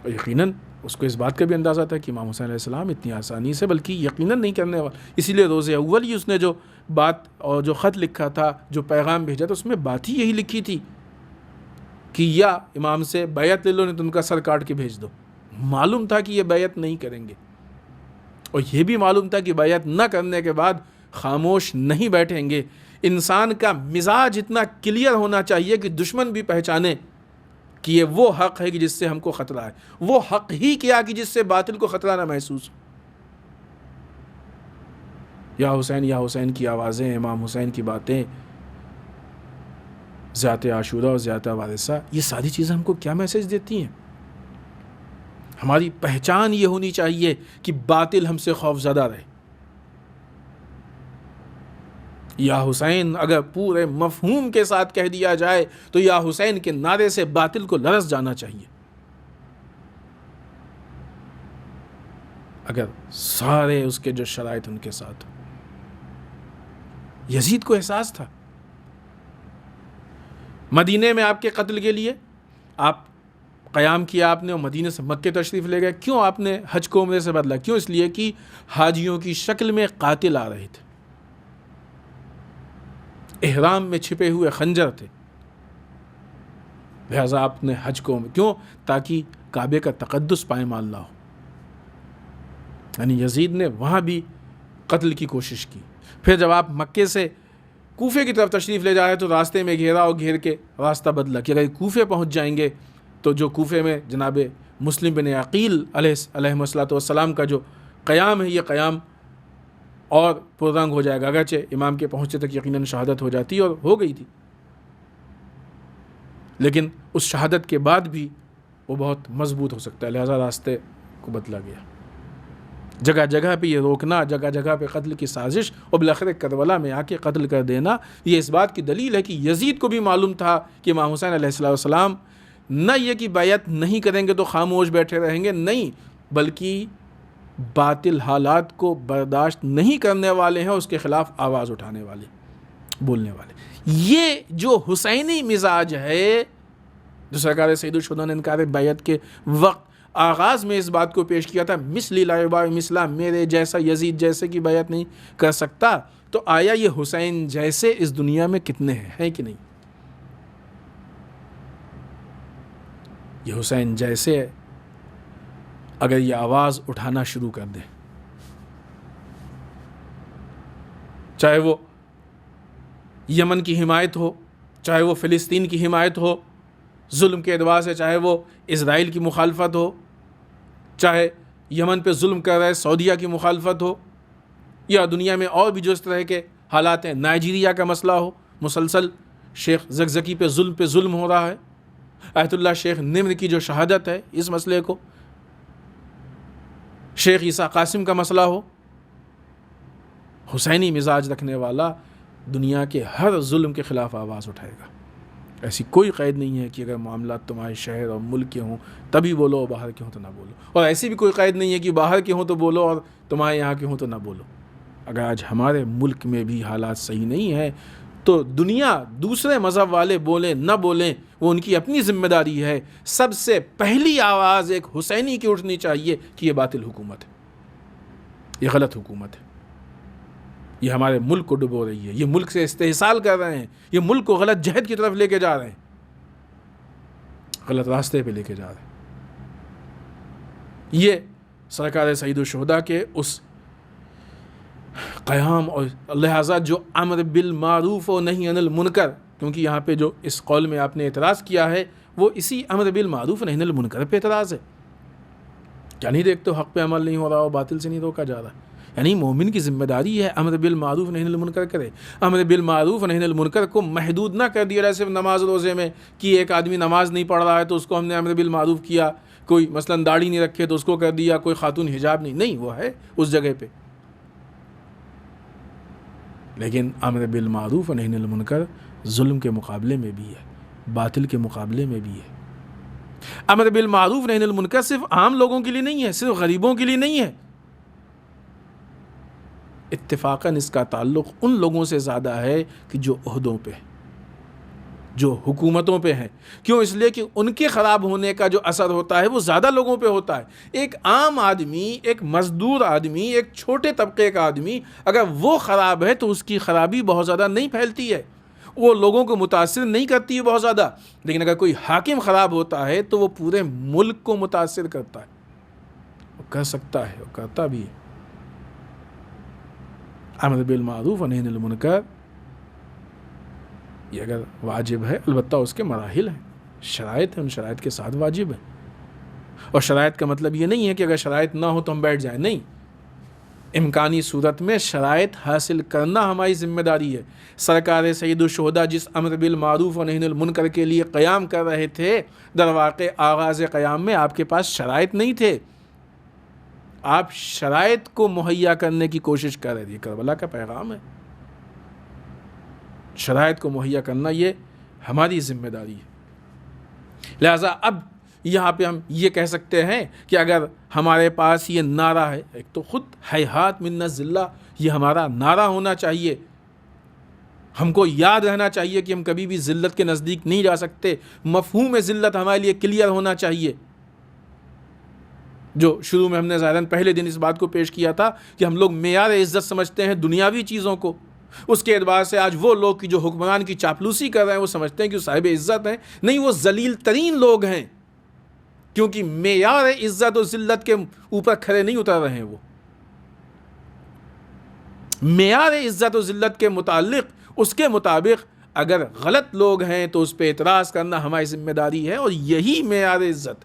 اور یقیناً اس کو اس بات کا بھی اندازہ تھا کہ امام حسین علیہ السلام اتنی آسانی سے بلکہ یقیناً نہیں کرنے والا، اسی لیے روز اول ہی اس نے جو بات اور جو خط لکھا تھا، جو پیغام بھیجا تھا، اس میں بات ہی یہی لکھی تھی کہ یا امام سے بیعت لے لو نہیں تو ان کا سر کاٹ کے بھیج دو۔ معلوم تھا کہ یہ بیعت نہیں کریں گے، اور یہ بھی معلوم تھا کہ بیعت نہ کرنے کے بعد خاموش نہیں بیٹھیں گے. انسان کا مزاج اتنا کلیئر ہونا چاہیے کہ دشمن بھی پہچانے کہ یہ وہ حق ہے کہ جس سے ہم کو خطرہ ہے، وہ حق ہی کیا کہ جس سے باطل کو خطرہ نہ محسوس ہو. یا حسین کی آوازیں، امام حسین کی باتیں، ذات عاشورہ اور ذات وارثہ، یہ ساری چیزیں ہم کو کیا میسج دیتی ہیں؟ ہماری پہچان یہ ہونی چاہیے کہ باطل ہم سے خوف زدہ رہے. یا حسین اگر پورے مفہوم کے ساتھ کہہ دیا جائے تو یا حسین کے نعرے سے باطل کو لرز جانا چاہیے. اگر سارے اس کے جو شرائط ان کے ساتھ. یزید کو احساس تھا مدینے میں آپ کے قتل کے لیے آپ قیام کیا آپ نے اور مدینے سے مکے تشریف لے گئے. کیوں آپ نے حج کو عمرے سے بدلا؟ کیوں؟ اس لیے کہ حاجیوں کی شکل میں قاتل آ رہے تھے، احرام میں چھپے ہوئے خنجر تھے، لہذا آپ نے حج کو کیوں؟ تاکہ کعبے کا تقدس پائمال نہ ہو. یعنی یزید نے وہاں بھی قتل کی کوشش کی. پھر جب آپ مکے سے کوفے کی طرف تشریف لے جائے تو راستے میں گھیرا اور گھیر کے راستہ بدلا کہ اگر کوفے پہنچ جائیں گے تو جو کوفے میں جناب مسلم بن عقیل علیہ السلام کا جو قیام ہے یہ قیام اور پررنگ ہو جائے گا. اگرچہ امام کے پہنچے تک یقیناً شہادت ہو جاتی اور ہو گئی تھی، لیکن اس شہادت کے بعد بھی وہ بہت مضبوط ہو سکتا ہے، لہذا راستے کو بدلا گیا. جگہ جگہ پہ یہ روکنا، جگہ جگہ پہ قتل کی سازش اور بالآخر کربلا میں آ کے قتل کر دینا، یہ اس بات کی دلیل ہے کہ یزید کو بھی معلوم تھا کہ امام حسین علیہ السلام نہ یہ کہ بیعت نہیں کریں گے تو خاموش بیٹھے رہیں گے، نہیں، بلکہ باطل حالات کو برداشت نہیں کرنے والے ہیں، اس کے خلاف آواز اٹھانے والے، بولنے والے. یہ جو حسینی مزاج ہے جو سرکار سید الشہداء نے انکار بیعت کے وقت آغاز میں اس بات کو پیش کیا تھا، مثلی لا یباع مثلا، میرے جیسا یزید جیسے کی بیعت نہیں کر سکتا، تو آیا یہ حسین جیسے اس دنیا میں کتنے ہیں کہ نہیں؟ یہ حسین جیسے اگر یہ آواز اٹھانا شروع کر دیں، چاہے وہ یمن کی حمایت ہو، چاہے وہ فلسطین کی حمایت ہو ظلم کے اعتبار سے، چاہے وہ اسرائیل کی مخالفت ہو، چاہے یمن پہ ظلم کر رہے سعودیہ کی مخالفت ہو، یا دنیا میں اور بھی جو اس طرح کے حالات ہیں، نائجیریا کا مسئلہ ہو، مسلسل شیخ زکزکی پہ ظلم ہو رہا ہے، آیت اللہ شیخ نمر کی جو شہادت ہے اس مسئلے کو، شیخ عیسیٰ قاسم کا مسئلہ ہو، حسینی مزاج رکھنے والا دنیا کے ہر ظلم کے خلاف آواز اٹھائے گا. ایسی کوئی قید نہیں ہے کہ اگر معاملات تمہارے شہر اور ملک کے ہوں تبھی بولو اور باہر کے ہوں تو نہ بولو، اور ایسی بھی کوئی قید نہیں ہے کہ باہر کے ہوں تو بولو اور تمہارے یہاں کے ہوں تو نہ بولو. اگر آج ہمارے ملک میں بھی حالات صحیح نہیں ہیں تو دنیا دوسرے مذہب والے بولیں نہ بولیں وہ ان کی اپنی ذمہ داری ہے. سب سے پہلی آواز ایک حسینی کی اٹھنی چاہیے کہ یہ باطل حکومت ہے، یہ غلط حکومت ہے، یہ ہمارے ملک کو ڈبو رہی ہے، یہ ملک سے استحصال کر رہے ہیں، یہ ملک کو غلط جہد کی طرف لے کے جا رہے ہیں، غلط راستے پہ لے کے جا رہے ہیں. یہ سرکار سید الشہداء کے اس قیام اور لہذا جو امر بالمعروف و نہی عن المنکر، کیونکہ یہاں پہ جو اس قول میں آپ نے اعتراض کیا ہے وہ اسی امر بالمعروف و نہی عن المنکر پہ اعتراض ہے. کیا نہیں دیکھتے ہو حق پہ عمل نہیں ہو رہا ہو، باطل سے نہیں روکا جا رہا؟ یعنی مومن کی ذمہ داری ہے امر بالمعروف نہی عن المنکر کرے. امر بالمعروف نہی عن المنکر کو محدود نہ کر دیا جائے صرف نماز روزے میں کہ ایک آدمی نماز نہیں پڑھ رہا ہے تو اس کو ہم نے امر بالمعروف کیا، کوئی مثلا داڑھی نہیں رکھے تو اس کو کر دیا، کوئی خاتون حجاب نہیں، وہ ہے اس جگہ پہ. لیکن امر بالمعروف نہی عن المنکر ظلم کے مقابلے میں بھی ہے، باطل کے مقابلے میں بھی ہے. امر بالمعروف نہی عن المنکر صرف عام لوگوں کے لیے نہیں ہے، صرف غریبوں کے لیے نہیں ہے. اتفاقاً اس کا تعلق ان لوگوں سے زیادہ ہے کہ جو عہدوں پہ، جو حکومتوں پہ ہیں. کیوں؟ اس لیے کہ ان کے خراب ہونے کا جو اثر ہوتا ہے وہ زیادہ لوگوں پہ ہوتا ہے. ایک عام آدمی، ایک مزدور آدمی، ایک چھوٹے طبقے کا آدمی اگر وہ خراب ہے تو اس کی خرابی بہت زیادہ نہیں پھیلتی ہے، وہ لوگوں کو متاثر نہیں کرتی ہے بہت زیادہ. لیکن اگر کوئی حاکم خراب ہوتا ہے تو وہ پورے ملک کو متاثر کرتا ہے، وہ کر سکتا ہے، وہ کرتا بھی ہے. امر بالمعروف و نہی عن المنکر یہ اگر واجب ہے، البتہ اس کے مراحل ہیں، شرائط ہیں، ان شرائط کے ساتھ واجب ہے. اور شرائط کا مطلب یہ نہیں ہے کہ اگر شرائط نہ ہو تو ہم بیٹھ جائیں، نہیں، امکانی صورت میں شرائط حاصل کرنا ہماری ذمہ داری ہے. سرکار سید الشہداء جس امر بالمعروف و نہی عن المنکر کے لیے قیام کر رہے تھے، در واقع آغاز قیام میں آپ کے پاس شرائط نہیں تھے، آپ شرائط کو مہیا کرنے کی کوشش کر رہے تھے. کربلا کا پیغام ہے، شرائط کو مہیا کرنا یہ ہماری ذمہ داری ہے. لہٰذا اب یہاں پہ ہم یہ کہہ سکتے ہیں کہ اگر ہمارے پاس یہ نعرہ ہے، ایک تو خود ہیہات من الذلہ یہ ہمارا نعرہ ہونا چاہیے، ہم کو یاد رہنا چاہیے کہ ہم کبھی بھی ذلت کے نزدیک نہیں جا سکتے. مفہوم ذلت ہمارے لیے کلیئر ہونا چاہیے. جو شروع میں ہم نے ظاہراً پہلے دن اس بات کو پیش کیا تھا کہ ہم لوگ معیار عزت سمجھتے ہیں دنیاوی چیزوں کو، اس کے اعتبار سے آج وہ لوگ کی جو حکمران کی چاپلوسی کر رہے ہیں وہ سمجھتے ہیں کہ وہ صاحب عزت ہیں. نہیں، وہ ذلیل ترین لوگ ہیں، کیونکہ معیار عزت و ذلت کے اوپر کھڑے نہیں اتر رہے ہیں. وہ معیار عزت و ذلت کے متعلق اس کے مطابق اگر غلط لوگ ہیں تو اس پہ اعتراض کرنا ہماری ذمہ داری ہے، اور یہی معیار عزت.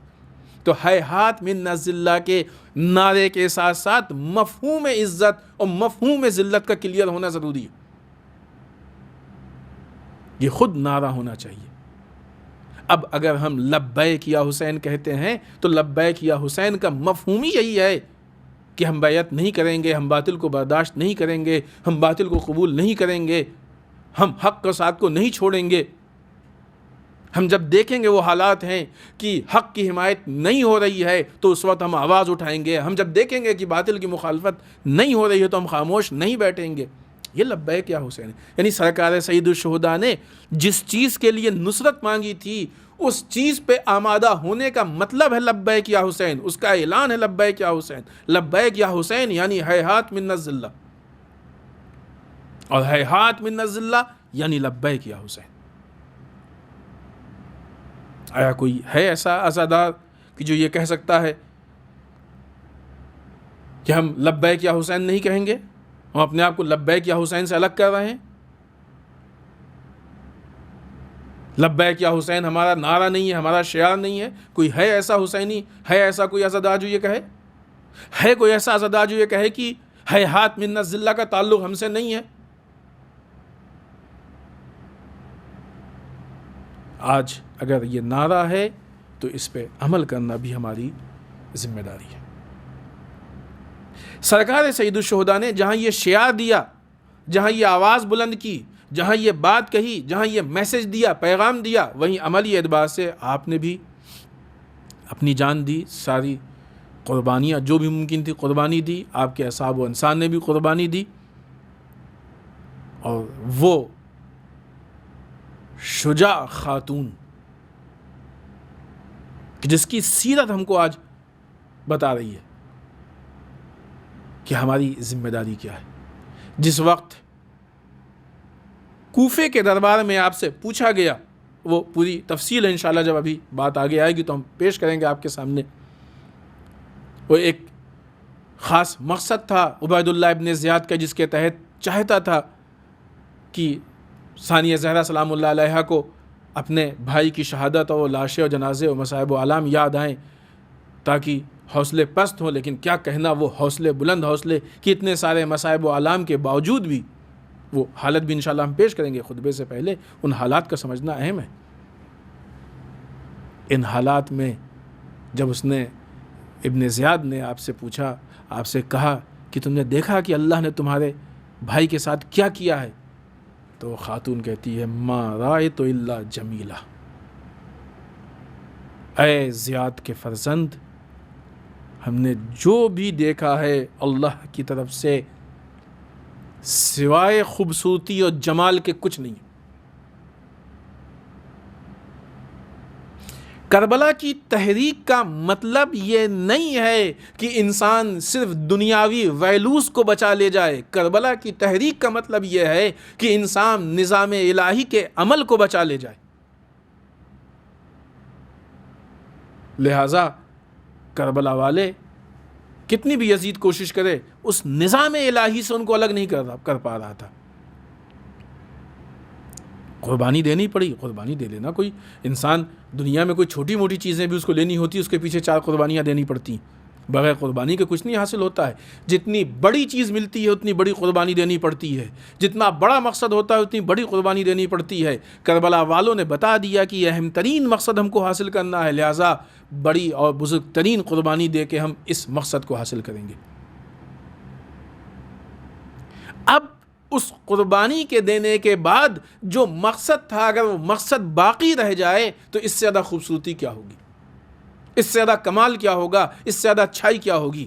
تو ہیہات من الذلہ کے نعرے کے ساتھ ساتھ مفہوم عزت اور مفہوم ذلت کا کلیئر ہونا ضروری ہے. یہ خود نعرہ ہونا چاہیے. اب اگر ہم لبیک یا حسین کہتے ہیں تو لبیک یا حسین کا مفہوم ہی یہی ہے کہ ہم بیعت نہیں کریں گے، ہم باطل کو برداشت نہیں کریں گے، ہم باطل کو قبول نہیں کریں گے، ہم حق کے ساتھ کو نہیں چھوڑیں گے. ہم جب دیکھیں گے وہ حالات ہیں کہ حق کی حمایت نہیں ہو رہی ہے تو اس وقت ہم آواز اٹھائیں گے. ہم جب دیکھیں گے کہ باطل کی مخالفت نہیں ہو رہی ہے تو ہم خاموش نہیں بیٹھیں گے. یہ لبیک یا حسین، یعنی سرکار سید الشہداء نے جس چیز کے لیے نصرت مانگی تھی اس چیز پہ آمادہ ہونے کا مطلب ہے لبیک یا حسین. اس کا اعلان ہے لبیک یا حسین. لبیک یا حسین یعنی ہیہات من الذلہ، اور ہیہات من الذلہ یعنی لبیک یا حسین. آیا کوئی ہے ایسا عزادار کہ جو یہ کہہ سکتا ہے کہ ہم لبیک یا حسین نہیں کہیں گے، ہم اپنے آپ کو لبیک یا حسین سے الگ کر رہے ہیں؟ لبیک یا حسین ہمارا نعرہ نہیں ہے، ہمارا شعار نہیں ہے. کوئی ہے ایسا حسینی، ہے ایسا کوئی عزادار جو یہ کہے؟ ہے کوئی ایسا عزادار جو یہ کہے کہ ہیہات من الذلہ کا تعلق ہم سے نہیں ہے؟ آج اگر یہ نعرہ ہے تو اس پہ عمل کرنا بھی ہماری ذمہ داری ہے. سرکار سید الشہداء نے جہاں یہ شعار دیا، جہاں یہ آواز بلند کی، جہاں یہ بات کہی، جہاں یہ میسج دیا، پیغام دیا، وہیں عملی اعتبار سے آپ نے بھی اپنی جان دی، ساری قربانیاں جو بھی ممکن تھی قربانی دی، آپ کے اصحاب و انصار نے بھی قربانی دی. اور وہ شجاع خاتون کہ جس کی سیرت ہم کو آج بتا رہی ہے کہ ہماری ذمہ داری کیا ہے. جس وقت کوفے کے دربار میں آپ سے پوچھا گیا، وہ پوری تفصیل ہے انشاءاللہ جب ابھی بات آگے آئے گی تو ہم پیش کریں گے آپ کے سامنے. وہ ایک خاص مقصد تھا عبید اللہ ابن زیاد کا، جس کے تحت چاہتا تھا کہ ثانیہ زہرا سلام اللہ علیہا کو اپنے بھائی کی شہادت اور لاشیں اور جنازے اور مصائب و آلام یاد آئیں تاکہ حوصلے پست ہوں. لیکن کیا کہنا وہ حوصلے بلند حوصلے کہ اتنے سارے مصائب و آلام کے باوجود بھی وہ حالت بھی انشاءاللہ ہم پیش کریں گے. خطبے سے پہلے ان حالات کا سمجھنا اہم ہے. ان حالات میں جب اس نے ابن زیاد نے آپ سے پوچھا، آپ سے کہا کہ تم نے دیکھا کہ اللہ نے تمہارے بھائی کے ساتھ کیا کیا ہے، تو خاتون کہتی ہے ما رأیت الا جمیلہ. اے زیاد کے فرزند، ہم نے جو بھی دیکھا ہے اللہ کی طرف سے سوائے خوبصورتی اور جمال کے کچھ نہیں. کربلا کی تحریک کا مطلب یہ نہیں ہے کہ انسان صرف دنیاوی ویلوز کو بچا لے جائے. کربلا کی تحریک کا مطلب یہ ہے کہ انسان نظام الہی کے عمل کو بچا لے جائے. لہٰذا کربلا والے کتنی بھی یزید کوشش کرے اس نظام الہی سے ان کو الگ نہیں کر پا رہا تھا. قربانی دینی پڑی، قربانی دے لینا. کوئی انسان دنیا میں کوئی چھوٹی موٹی چیزیں بھی اس کو لینی ہوتی، اس کے پیچھے 4 قربانیاں دینی پڑتی. بغیر قربانی کے کچھ نہیں حاصل ہوتا ہے. جتنی بڑی چیز ملتی ہے اتنی بڑی قربانی دینی پڑتی ہے. جتنا بڑا مقصد ہوتا ہے اتنی بڑی قربانی دینی پڑتی ہے. کربلا والوں نے بتا دیا کہ یہ اہم ترین مقصد ہم کو حاصل کرنا ہے، لہٰذا بڑی اور بزرگ ترین قربانی دے کے ہم اس مقصد کو حاصل کریں گے. اب اس قربانی کے دینے کے بعد جو مقصد تھا، اگر وہ مقصد باقی رہ جائے تو اس سے زیادہ خوبصورتی کیا ہوگی، اس سے زیادہ کمال کیا ہوگا، اس سے زیادہ اچھائی کیا ہوگی.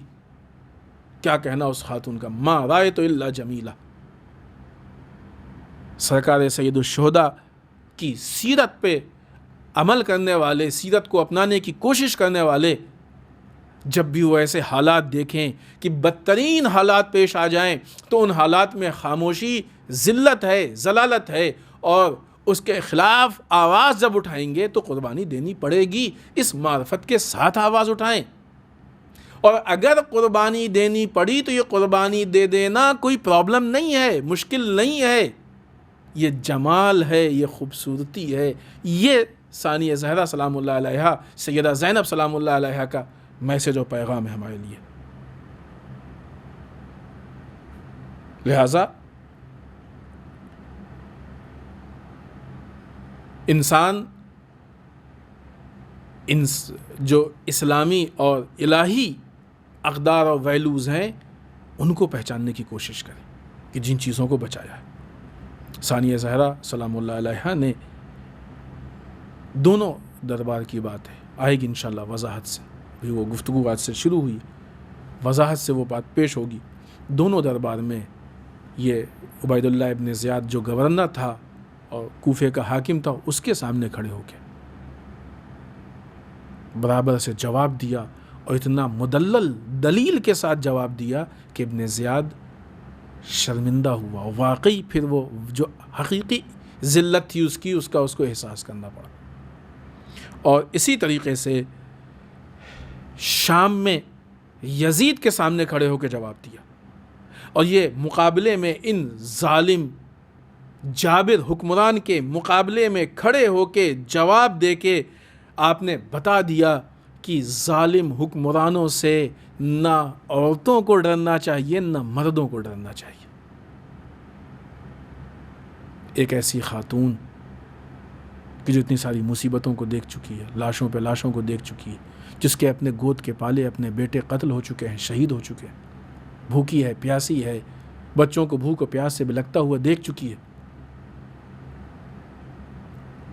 کیا کہنا اس خاتون کا، ما رائے تو اللہ جمیلہ. سرکار سید الشہداء کی سیرت پہ عمل کرنے والے، سیرت کو اپنانے کی کوشش کرنے والے جب بھی وہ ایسے حالات دیکھیں کہ بدترین حالات پیش آ جائیں تو ان حالات میں خاموشی ذلت ہے، ضلالت ہے، اور اس کے خلاف آواز جب اٹھائیں گے تو قربانی دینی پڑے گی. اس معرفت کے ساتھ آواز اٹھائیں. اور اگر قربانی دینی پڑی تو یہ قربانی دے دینا کوئی پرابلم نہیں ہے، مشکل نہیں ہے. یہ جمال ہے، یہ خوبصورتی ہے. یہ ثانیہ زہرا سلام اللہ علیہا، سیدہ زینب سلام اللہ علیہا کا میسج و پیغام ہے ہمارے لیے. لہذا انسان جو اسلامی اور الہی اقدار اور ویلوز ہیں ان کو پہچاننے کی کوشش کریں کہ جن چیزوں کو بچایا ہے. ثانیہ زہرا سلام اللہ علیہا نے دونوں دربار کی بات ہے، آئے گی انشاءاللہ وضاحت سے. بھی وہ گفتگو آج سے شروع ہوئی، وضاحت سے وہ بات پیش ہوگی. دونوں دربار میں یہ عبید اللہ ابن زیاد جو گورنر تھا اور کوفے کا حاکم تھا، اس کے سامنے کھڑے ہو کے برابر سے جواب دیا، اور اتنا مدلل دلیل کے ساتھ جواب دیا کہ ابن زیاد شرمندہ ہوا. واقعی پھر وہ جو حقیقی ذلت تھی اس کا اس کو احساس کرنا پڑا. اور اسی طریقے سے شام میں یزید کے سامنے کھڑے ہو کے جواب دیا، اور یہ مقابلے میں ان ظالم جابر حکمران کے مقابلے میں کھڑے ہو کے جواب دے کے آپ نے بتا دیا کہ ظالم حکمرانوں سے نہ عورتوں کو ڈرنا چاہیے نہ مردوں کو ڈرنا چاہیے. ایک ایسی خاتون کہ جو اتنی ساری مصیبتوں کو دیکھ چکی ہے، لاشوں پہ لاشوں کو دیکھ چکی ہے، جس کے اپنے گود کے پالے اپنے بیٹے قتل ہو چکے ہیں، شہید ہو چکے ہیں، بھوکی ہے، پیاسی ہے، بچوں کو بھوک و پیاس سے بلکتا ہوا دیکھ چکی ہے.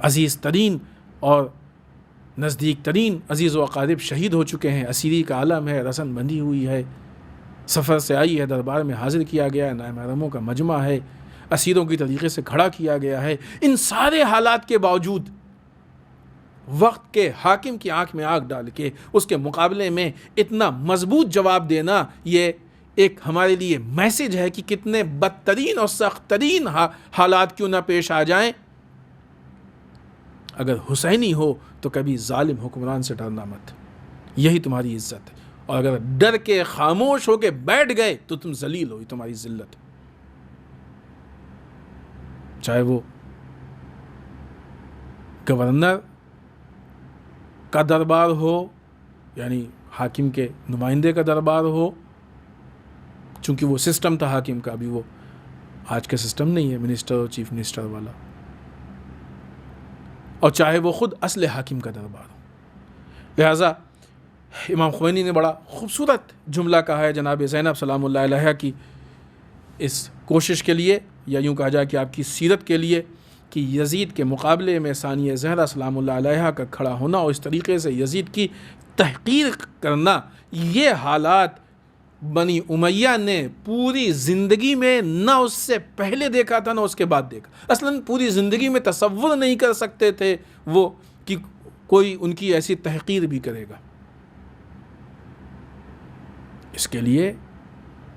عزیز ترین اور نزدیک ترین عزیز و اقارب شہید ہو چکے ہیں، اسیری کا عالم ہے، رسن بندھی ہوئی ہے، سفر سے آئی ہے، دربار میں حاضر کیا گیا ہے، نائب محرموں کا مجمع ہے، اسیروں کی طریقے سے کھڑا کیا گیا ہے. ان سارے حالات کے باوجود وقت کے حاکم کی آنکھ میں آنکھ ڈال کے اس کے مقابلے میں اتنا مضبوط جواب دینا، یہ ایک ہمارے لیے میسج ہے کہ کتنے بدترین اور سخت ترین حالات کیوں نہ پیش آ جائیں، اگر حسینی ہو تو کبھی ظالم حکمران سے ڈرنا مت. یہی تمہاری عزت ہے. اور اگر ڈر کے خاموش ہو کے بیٹھ گئے تو تم ذلیل ہو، تمہاری ذلت. چاہے وہ گورنر کا دربار ہو، یعنی حاکم کے نمائندے کا دربار ہو، چونکہ وہ سسٹم تھا حاکم کا، ابھی وہ آج کا سسٹم نہیں ہے منسٹر اور چیف منسٹر والا، اور چاہے وہ خود اصل حاکم کا دربار ہو. لہٰذا امام خمینی نے بڑا خوبصورت جملہ کہا ہے جناب زینب سلام اللہ علیہا کی اس کوشش کے لیے، یا یوں کہا جائے کہ آپ کی سیرت کے لیے، کہ یزید کے مقابلے میں ثانیہ زہرا سلام اللہ علیہا کا کھڑا ہونا اور اس طریقے سے یزید کی تحقیر کرنا، یہ حالات بنی امیہ نے پوری زندگی میں نہ اس سے پہلے دیکھا تھا نہ اس کے بعد دیکھا. اصلاً پوری زندگی میں تصور نہیں کر سکتے تھے وہ کہ کوئی ان کی ایسی تحقیر بھی کرے گا. اس کے لیے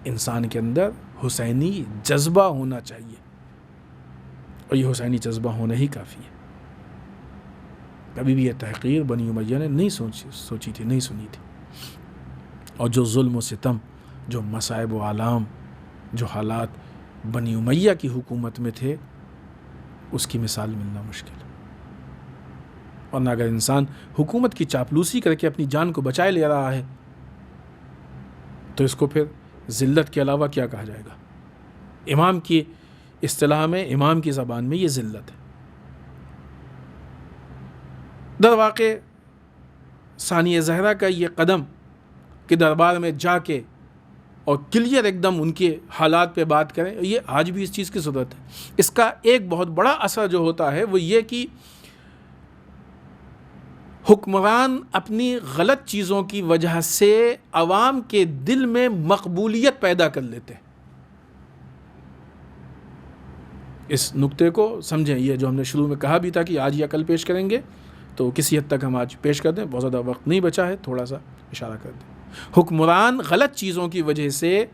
انسان کے اندر حسینی جذبہ ہونا چاہیے، اور یہ حسینی جذبہ ہونا ہی کافی ہے. کبھی بھی یہ تحقیر بنی امیہ نے نہیں سوچی تھی، نہیں سنی تھی. اور جو ظلم و ستم، جو مصائب و آلام، جو حالات بنی امیہ کی حکومت میں تھے، اس کی مثال ملنا مشکل ہے۔ ورنہ اگر انسان حکومت کی چاپلوسی کر کے اپنی جان کو بچائے لے رہا ہے تو اس کو پھر ذلت کے علاوہ کیا کہا جائے گا؟ امام کی اصطلاح میں، امام کی زبان میں یہ ذلت ہے۔ در واقع ثانیہ زہرا کا یہ قدم کہ دربار میں جا کے اور کلیئر ایک دم ان کے حالات پہ بات کریں، یہ آج بھی اس چیز کی ضرورت ہے۔ اس کا ایک بہت بڑا اثر جو ہوتا ہے وہ یہ کہ حکمران اپنی غلط چیزوں کی وجہ سے عوام کے دل میں مقبولیت پیدا کر لیتے ہیں۔ اس نقطے کو سمجھیں، یہ جو ہم نے شروع میں کہا بھی تھا کہ آج یا کل پیش کریں گے، تو کسی حد تک ہم آج پیش کر دیں، بہت زیادہ وقت نہیں بچا ہے، تھوڑا سا اشارہ کر دیں۔ حکمران غلط چیزوں کی وجہ سے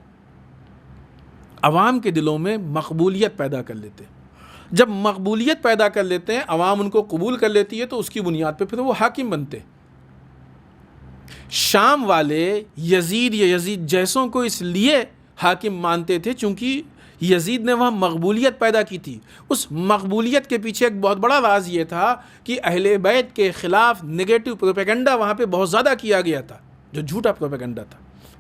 عوام کے دلوں میں مقبولیت پیدا کر لیتے ہیں۔ جب مقبولیت پیدا کر لیتے ہیں، عوام ان کو قبول کر لیتی ہے، تو اس کی بنیاد پہ پھر وہ حاکم بنتے ہیں۔ شام والے یزید یا یزید جیسوں کو اس لیے حاکم مانتے تھے چونکہ یزید نے وہاں مقبولیت پیدا کی تھی۔ اس مقبولیت کے پیچھے ایک بہت بڑا راز یہ تھا کہ اہل بیت کے خلاف نگیٹو پروپیگنڈا وہاں پہ بہت زیادہ کیا گیا تھا، جو جھوٹا پروپیگنڈا تھا۔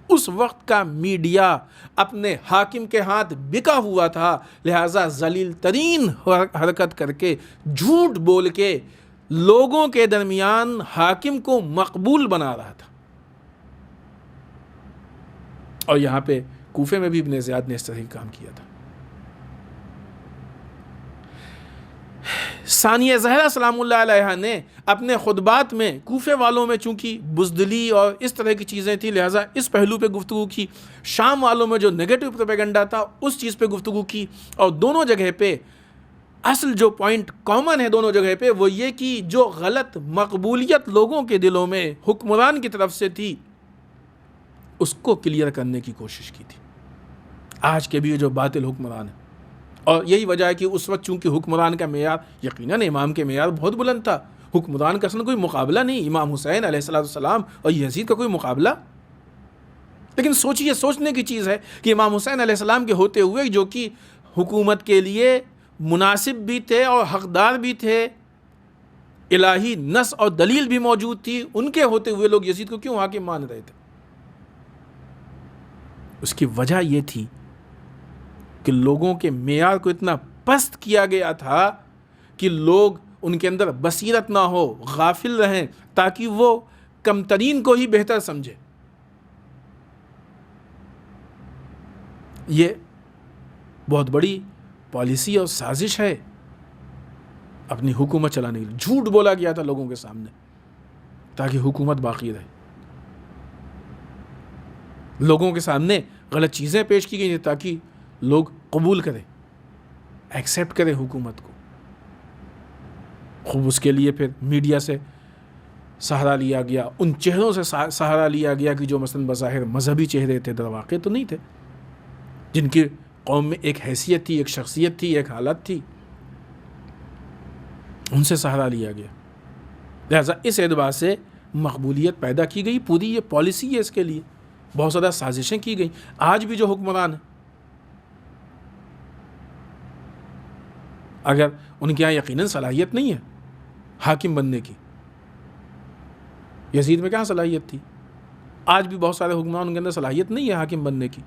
اس وقت کا میڈیا اپنے حاکم کے ہاتھ بکا ہوا تھا، لہٰذا ذلیل ترین حرکت کر کے، جھوٹ بول کے لوگوں کے درمیان حاکم کو مقبول بنا رہا تھا۔ اور یہاں پہ کوفے میں بھی ابن زیاد نے اس طرح کام کیا تھا۔ ثانیہ زہرا سلام اللہ علیہا نے اپنے خطبات میں کوفے والوں میں چونکہ بزدلی اور اس طرح کی چیزیں تھیں، لہٰذا اس پہلو پہ گفتگو کی۔ شام والوں میں جو نیگیٹو پروپیگنڈا تھا اس چیز پہ گفتگو کی، اور دونوں جگہ پہ اصل جو پوائنٹ کامن ہے دونوں جگہ پہ وہ یہ کہ جو غلط مقبولیت لوگوں کے دلوں میں حکمران کی طرف سے تھی اس کو کلیئر کرنے کی کوشش کی تھی۔ آج کے بھی یہ جو باطل حکمران ہے، اور یہی وجہ ہے کہ اس وقت چونکہ حکمران کا معیار یقیناً امام کے معیار بہت بلند تھا، حکمران کا اصلا کوئی مقابلہ نہیں، امام حسین علیہ السلام اور یزید کا کوئی مقابلہ۔ لیکن سوچیے، سوچنے کی چیز ہے کہ امام حسین علیہ السلام کے ہوتے ہوئے، جو کہ حکومت کے لیے مناسب بھی تھے اور حقدار بھی تھے، الہی نص اور دلیل بھی موجود تھی، ان کے ہوتے ہوئے لوگ یزید کو کیوں حاکم مان رہے تھے؟ اس کی وجہ یہ تھی کہ لوگوں کے معیار کو اتنا پست کیا گیا تھا کہ لوگ ان کے اندر بصیرت نہ ہو، غافل رہیں، تاکہ وہ کم ترین کو ہی بہتر سمجھے۔ یہ بہت بڑی پالیسی اور سازش ہے اپنی حکومت چلانے کے لیے۔ جھوٹ بولا گیا تھا لوگوں کے سامنے تاکہ حکومت باقی رہے، لوگوں کے سامنے غلط چیزیں پیش کی گئی ہیں تاکہ لوگ قبول کریں، ایکسیپٹ کریں حکومت کو۔ خوب اس کے لیے پھر میڈیا سے سہارا لیا گیا، ان چہروں سے سہارا لیا گیا کہ جو مثلا بظاہر مذہبی چہرے تھے، در واقع تو نہیں تھے، جن کی قوم میں ایک حیثیت تھی، ایک شخصیت تھی، ایک حالت تھی، ان سے سہارا لیا گیا۔ لہذا اس اعتبار سے مقبولیت پیدا کی گئی، پوری یہ پالیسی ہے، اس کے لیے بہت زیادہ سازشیں کی گئیں۔ آج بھی جو حکمران ہیں، اگر ان کے یہاں یقیناً صلاحیت نہیں ہے حاکم بننے کی، یزید میں کہاں صلاحیت تھی، آج بھی بہت سارے حکمران کے اندر صلاحیت نہیں ہے حاکم بننے کی،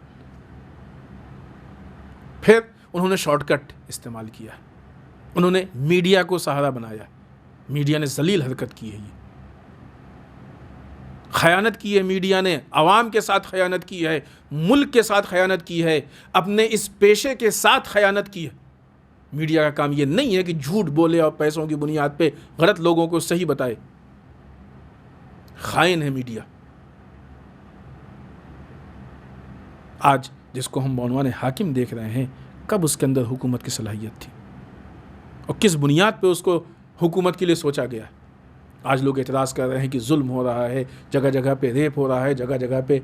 پھر انہوں نے شارٹ کٹ استعمال کیا، انہوں نے میڈیا کو سہارا بنایا، میڈیا نے ذلیل حرکت کی ہے، یہ خیانت کی ہے، میڈیا نے عوام کے ساتھ خیانت کی ہے، ملک کے ساتھ خیانت کی ہے، اپنے اس پیشے کے ساتھ خیانت کی ہے۔ میڈیا کا کام یہ نہیں ہے کہ جھوٹ بولے اور پیسوں کی بنیاد پہ غلط لوگوں کو صحیح بتائے، خائن ہے میڈیا۔ آج جس کو ہم بعنوان حاکم دیکھ رہے ہیں، کب اس کے اندر حکومت کی صلاحیت تھی اور کس بنیاد پہ اس کو حکومت کے لیے سوچا گیا ہے؟ آج لوگ اعتراض کر رہے ہیں کہ ظلم ہو رہا ہے، جگہ جگہ پہ ریپ ہو رہا ہے، جگہ جگہ پہ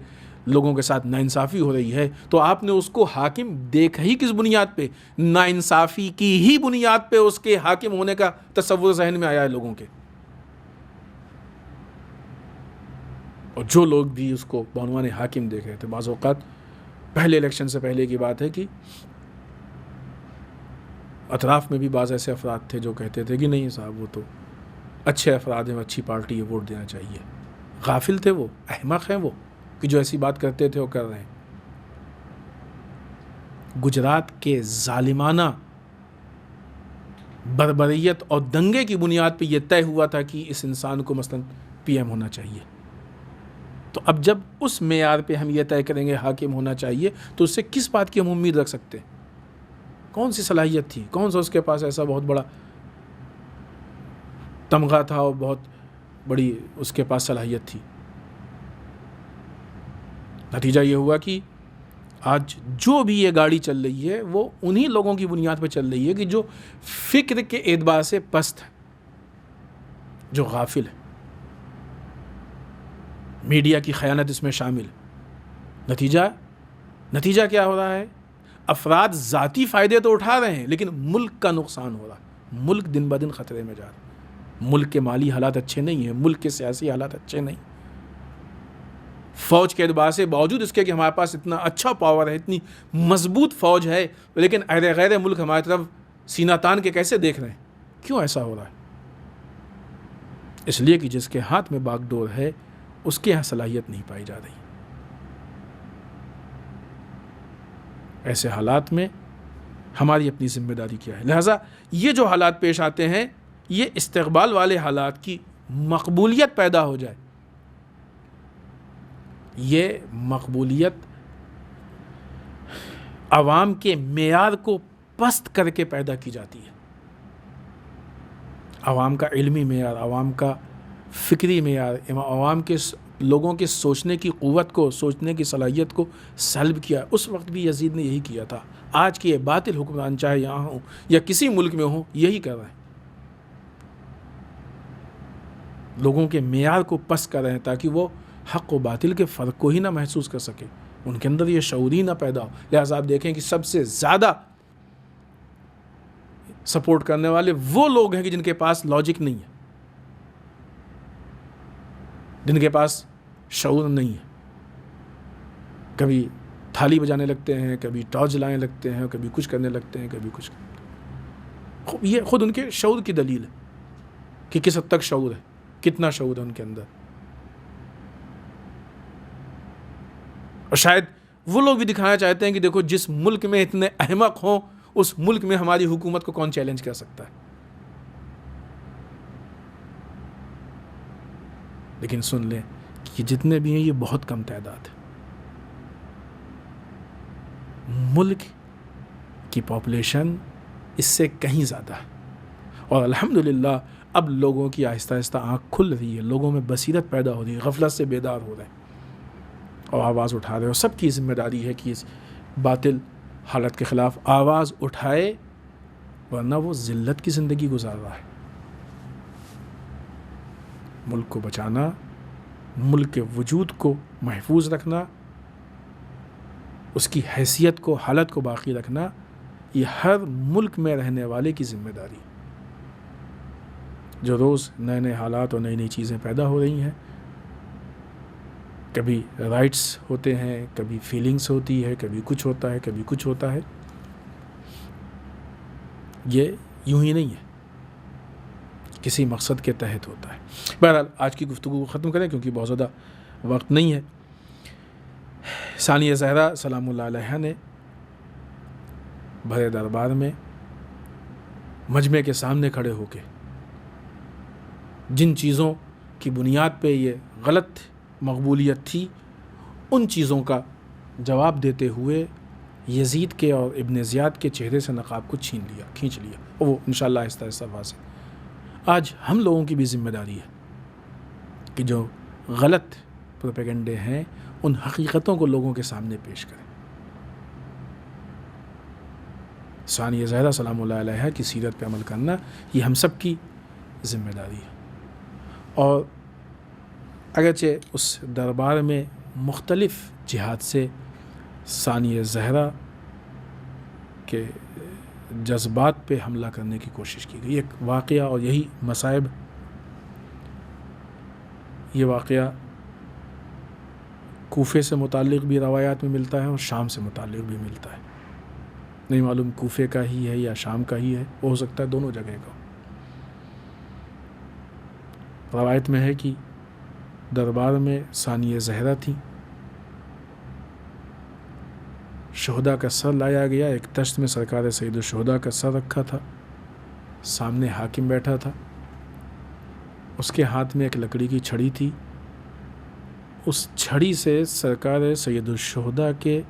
لوگوں کے ساتھ ناانصافی ہو رہی ہے، تو آپ نے اس کو حاکم دیکھا ہی کس بنیاد پہ؟ ناانصافی کی ہی بنیاد پہ اس کے حاکم ہونے کا تصور ذہن میں آیا ہے لوگوں کے۔ اور جو لوگ بھی اس کو بعنوان حاکم دیکھ رہے تھے، بعض اوقات پہلے الیکشن سے پہلے کی بات ہے کہ اطراف میں بھی بعض ایسے افراد تھے جو کہتے تھے کہ نہیں صاحب وہ تو اچھے افراد ہیں، اچھی پارٹی ہے، ووٹ دینا چاہیے. غافل تھے وہ، احمق ہیں وہ کہ جو ایسی بات کرتے تھے وہ کر رہے ہیں. گجرات کے ظالمانہ بربریت اور دنگے کی بنیاد پہ یہ طے ہوا تھا کہ اس انسان کو مثلاً پی ایم ہونا چاہیے. تو اب جب اس معیار پہ ہم یہ طے کریں گے حاکم ہونا چاہیے تو اس سے کس بات کی ہم امید رکھ سکتے ہیں؟ کون سی صلاحیت تھی؟ کون سا اس کے پاس ایسا بہت بڑا تمغہ تھا اور بہت بڑی اس کے پاس صلاحیت تھی؟ نتیجہ یہ ہوا کہ آج جو بھی یہ گاڑی چل رہی ہے وہ انہی لوگوں کی بنیاد پہ چل رہی ہے کہ جو فکر کے اعتبار سے پست ہے، جو غافل ہے. میڈیا کی خیانت اس میں شامل ہے. نتیجہ کیا ہو رہا ہے؟ افراد ذاتی فائدے تو اٹھا رہے ہیں لیکن ملک کا نقصان ہو رہا ہے. ملک دن بدن خطرے میں جا رہا ہے. ملک کے مالی حالات اچھے نہیں ہیں، ملک کے سیاسی حالات اچھے نہیں. فوج کے اعتبار سے باوجود اس کے کہ ہمارے پاس اتنا اچھا پاور ہے، اتنی مضبوط فوج ہے، لیکن غیر ملک ہماری طرف سینہ تان کے کیسے دیکھ رہے ہیں؟ کیوں ایسا ہو رہا ہے؟ اس لیے کہ جس کے ہاتھ میں باغ ڈور ہے اس کے یہاں صلاحیت نہیں پائی جا رہی. ایسے حالات میں ہماری اپنی ذمہ داری کیا ہے؟ لہٰذا یہ جو حالات پیش آتے ہیں یہ استقبال والے حالات کی مقبولیت پیدا ہو جائے. یہ مقبولیت عوام کے معیار کو پست کر کے پیدا کی جاتی ہے. عوام کا علمی معیار، عوام کا فکری معیار، عوام کے لوگوں کے سوچنے کی قوت کو، سوچنے کی صلاحیت کو سلب کیا. اس وقت بھی یزید نے یہی کیا تھا. آج کے یہ باطل حکمران چاہے یہاں ہوں یا کسی ملک میں ہوں یہی کر رہے ہیں. لوگوں کے معیار کو پست کر رہے ہیں تاکہ وہ حق و باطل کے فرق کو ہی نہ محسوس کر سکے، ان کے اندر یہ شعور ہی نہ پیدا ہو. لہٰذا آپ دیکھیں کہ سب سے زیادہ سپورٹ کرنے والے وہ لوگ ہیں کہ جن کے پاس لاجک نہیں ہے، جن کے پاس شعور نہیں ہے. کبھی تھالی بجانے لگتے ہیں، کبھی ٹارچ جلانے لگتے ہیں، کبھی کچھ کرنے لگتے ہیں، کبھی کچھ. یہ خود ان کے شعور کی دلیل ہے کہ کس حد تک شعور ہے، کتنا شعور ہے ان کے اندر. اور شاید وہ لوگ بھی دکھانا چاہتے ہیں کہ دیکھو جس ملک میں اتنے احمق ہوں اس ملک میں ہماری حکومت کو کون چیلنج کر سکتا ہے. لیکن سن لیں کہ جتنے بھی ہیں یہ بہت کم تعداد ہے. ملک کی پاپولیشن اس سے کہیں زیادہ ہے. اور الحمدللہ اب لوگوں کی آہستہ آہستہ آنکھ کھل رہی ہے، لوگوں میں بصیرت پیدا ہو رہی ہے، غفلت سے بیدار ہو رہے ہیں اور آواز اٹھا رہے ہیں. اور سب کی ذمہ داری ہے کہ اس باطل حالت کے خلاف آواز اٹھائے، ورنہ وہ ذلت کی زندگی گزار رہا ہے. ملک کو بچانا، ملک کے وجود کو محفوظ رکھنا، اس کی حیثیت کو، حالت کو باقی رکھنا، یہ ہر ملک میں رہنے والے کی ذمہ داری. جو روز نئے نئے حالات اور نئی نئی چیزیں پیدا ہو رہی ہیں، کبھی رائٹس ہوتے ہیں، کبھی فیلنگس ہوتی ہے، کبھی کچھ ہوتا ہے، کبھی کچھ ہوتا ہے. یہ یوں ہی نہیں ہے، کسی مقصد کے تحت ہوتا ہے. بہرحال آج کی گفتگو کو ختم کریں کیونکہ بہت زیادہ وقت نہیں ہے. ثانیہ زہرا سلام اللہ علیہا نے بھرے دربار میں مجمع کے سامنے کھڑے ہو کے جن چیزوں کی بنیاد پہ یہ غلط مقبولیت تھی ان چیزوں کا جواب دیتے ہوئے یزید کے اور ابن زیاد کے چہرے سے نقاب کو کھینچ لیا. اور وہ انشاءاللہ آہستہ آہستہ واضح. آج ہم لوگوں کی بھی ذمہ داری ہے کہ جو غلط پروپیگنڈے ہیں ان حقیقتوں کو لوگوں کے سامنے پیش کریں. ثانیہ زہرا سلام اللہ علیہا کی سیرت پہ عمل کرنا یہ ہم سب کی ذمہ داری ہے. اور اگرچہ اس دربار میں مختلف جہات سے ثانیہ زہرا کے جذبات پہ حملہ کرنے کی کوشش کی گئی. ایک واقعہ اور یہی مصائب، یہ واقعہ کوفے سے متعلق بھی روایات میں ملتا ہے اور شام سے متعلق بھی ملتا ہے، نہیں معلوم کوفے کا ہی ہے یا شام کا ہی ہے، ہو سکتا ہے دونوں جگہ کا۔ روایت میں ہے کہ دربار میں ثانیہ زہرا تھی، شہداء کا سر لایا گیا، ایک تشت میں سرکار سید الشہداء کا سر رکھا تھا، سامنے حاکم بیٹھا تھا، اس کے ہاتھ میں ایک لکڑی کی چھڑی تھی، اس چھڑی سے سرکار سید الشہداء کے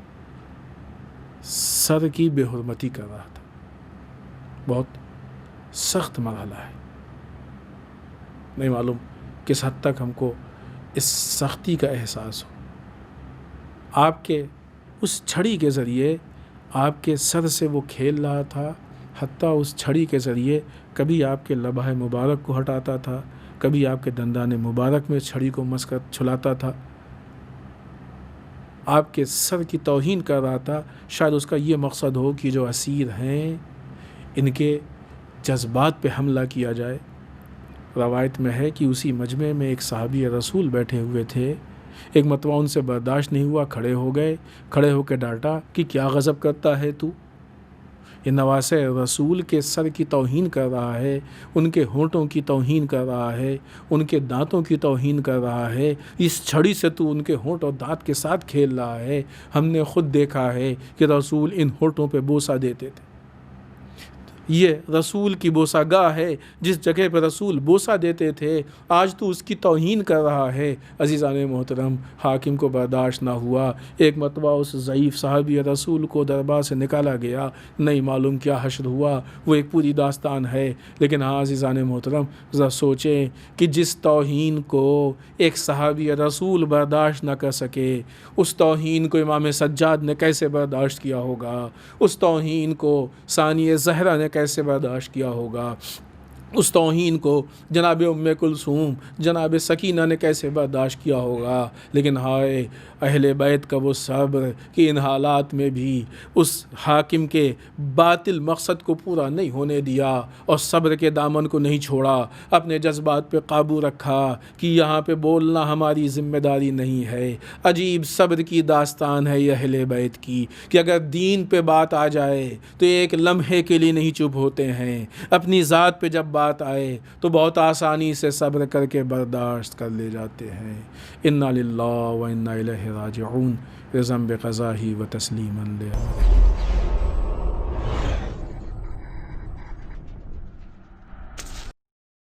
سر کی بے حرمتی کر رہا تھا۔ بہت سخت مرحلہ ہے، نہیں معلوم کس حد تک ہم کو اس سختی کا احساس ہو۔ آپ کے اس چھڑی کے ذریعے آپ کے سر سے وہ کھیل رہا تھا، حتیٰ اس چھڑی کے ذریعے کبھی آپ کے لبہ مبارک کو ہٹاتا تھا، کبھی آپ کے دندان مبارک میں چھڑی کو مس کر چھلاتا تھا، آپ کے سر کی توہین کر رہا تھا۔ شاید اس کا یہ مقصد ہو کہ جو اسیر ہیں ان کے جذبات پہ حملہ کیا جائے۔ روایت میں ہے کہ اسی مجمع میں ایک صحابی رسول بیٹھے ہوئے تھے، ایک مرتبہ ان سے برداشت نہیں ہوا، کھڑے ہو گئے، کھڑے ہو کے ڈانٹا کہ کیا غضب کرتا ہے تو، یہ نواسہ رسول کے سر کی توہین کر رہا ہے، ان کے ہونٹوں کی توہین کر رہا ہے، ان کے دانتوں کی توہین کر رہا ہے، اس چھڑی سے تو ان کے ہونٹ اور دانت کے ساتھ کھیل رہا ہے۔ ہم نے خود دیکھا ہے کہ رسول ان ہونٹوں پہ بوسہ دیتے تھے، یہ رسول کی بوسہ گاہ ہے، جس جگہ پہ رسول بوسہ دیتے تھے، آج تو اس کی توہین کر رہا ہے۔ عزیزان محترم، حاکم کو برداشت نہ ہوا، ایک مرتبہ اس ضعیف صحابی رسول کو دربار سے نکالا گیا، نہیں معلوم کیا حشر ہوا، وہ ایک پوری داستان ہے۔ لیکن ہاں عزیزان محترم، ذرا سوچیں کہ جس توہین کو ایک صحابی رسول برداشت نہ کر سکے، اس توہین کو امام سجاد نے کیسے برداشت کیا ہوگا، اس توہین کو ثانیہ زہرا نے کیسے برداشت کیا ہوگا، اس توہین کو جناب ام کلثوم، جناب سکینہ نے کیسے برداشت کیا ہوگا۔ لیکن ہائے اہل بیت کا وہ صبر کہ ان حالات میں بھی اس حاکم کے باطل مقصد کو پورا نہیں ہونے دیا اور صبر کے دامن کو نہیں چھوڑا، اپنے جذبات پہ قابو رکھا کہ یہاں پہ بولنا ہماری ذمہ داری نہیں ہے۔ عجیب صبر کی داستان ہے یہ اہل بیت کی کہ اگر دین پہ بات آ جائے تو ایک لمحے کے لیے نہیں چپ ہوتے ہیں، اپنی ذات پہ جب بات آئے تو بہت آسانی سے صبر کر کے برداشت کر لے جاتے ہیں۔ انا للہ و انا الیہ راجعون، رضا بقضاہ و تسلیما لامرہ۔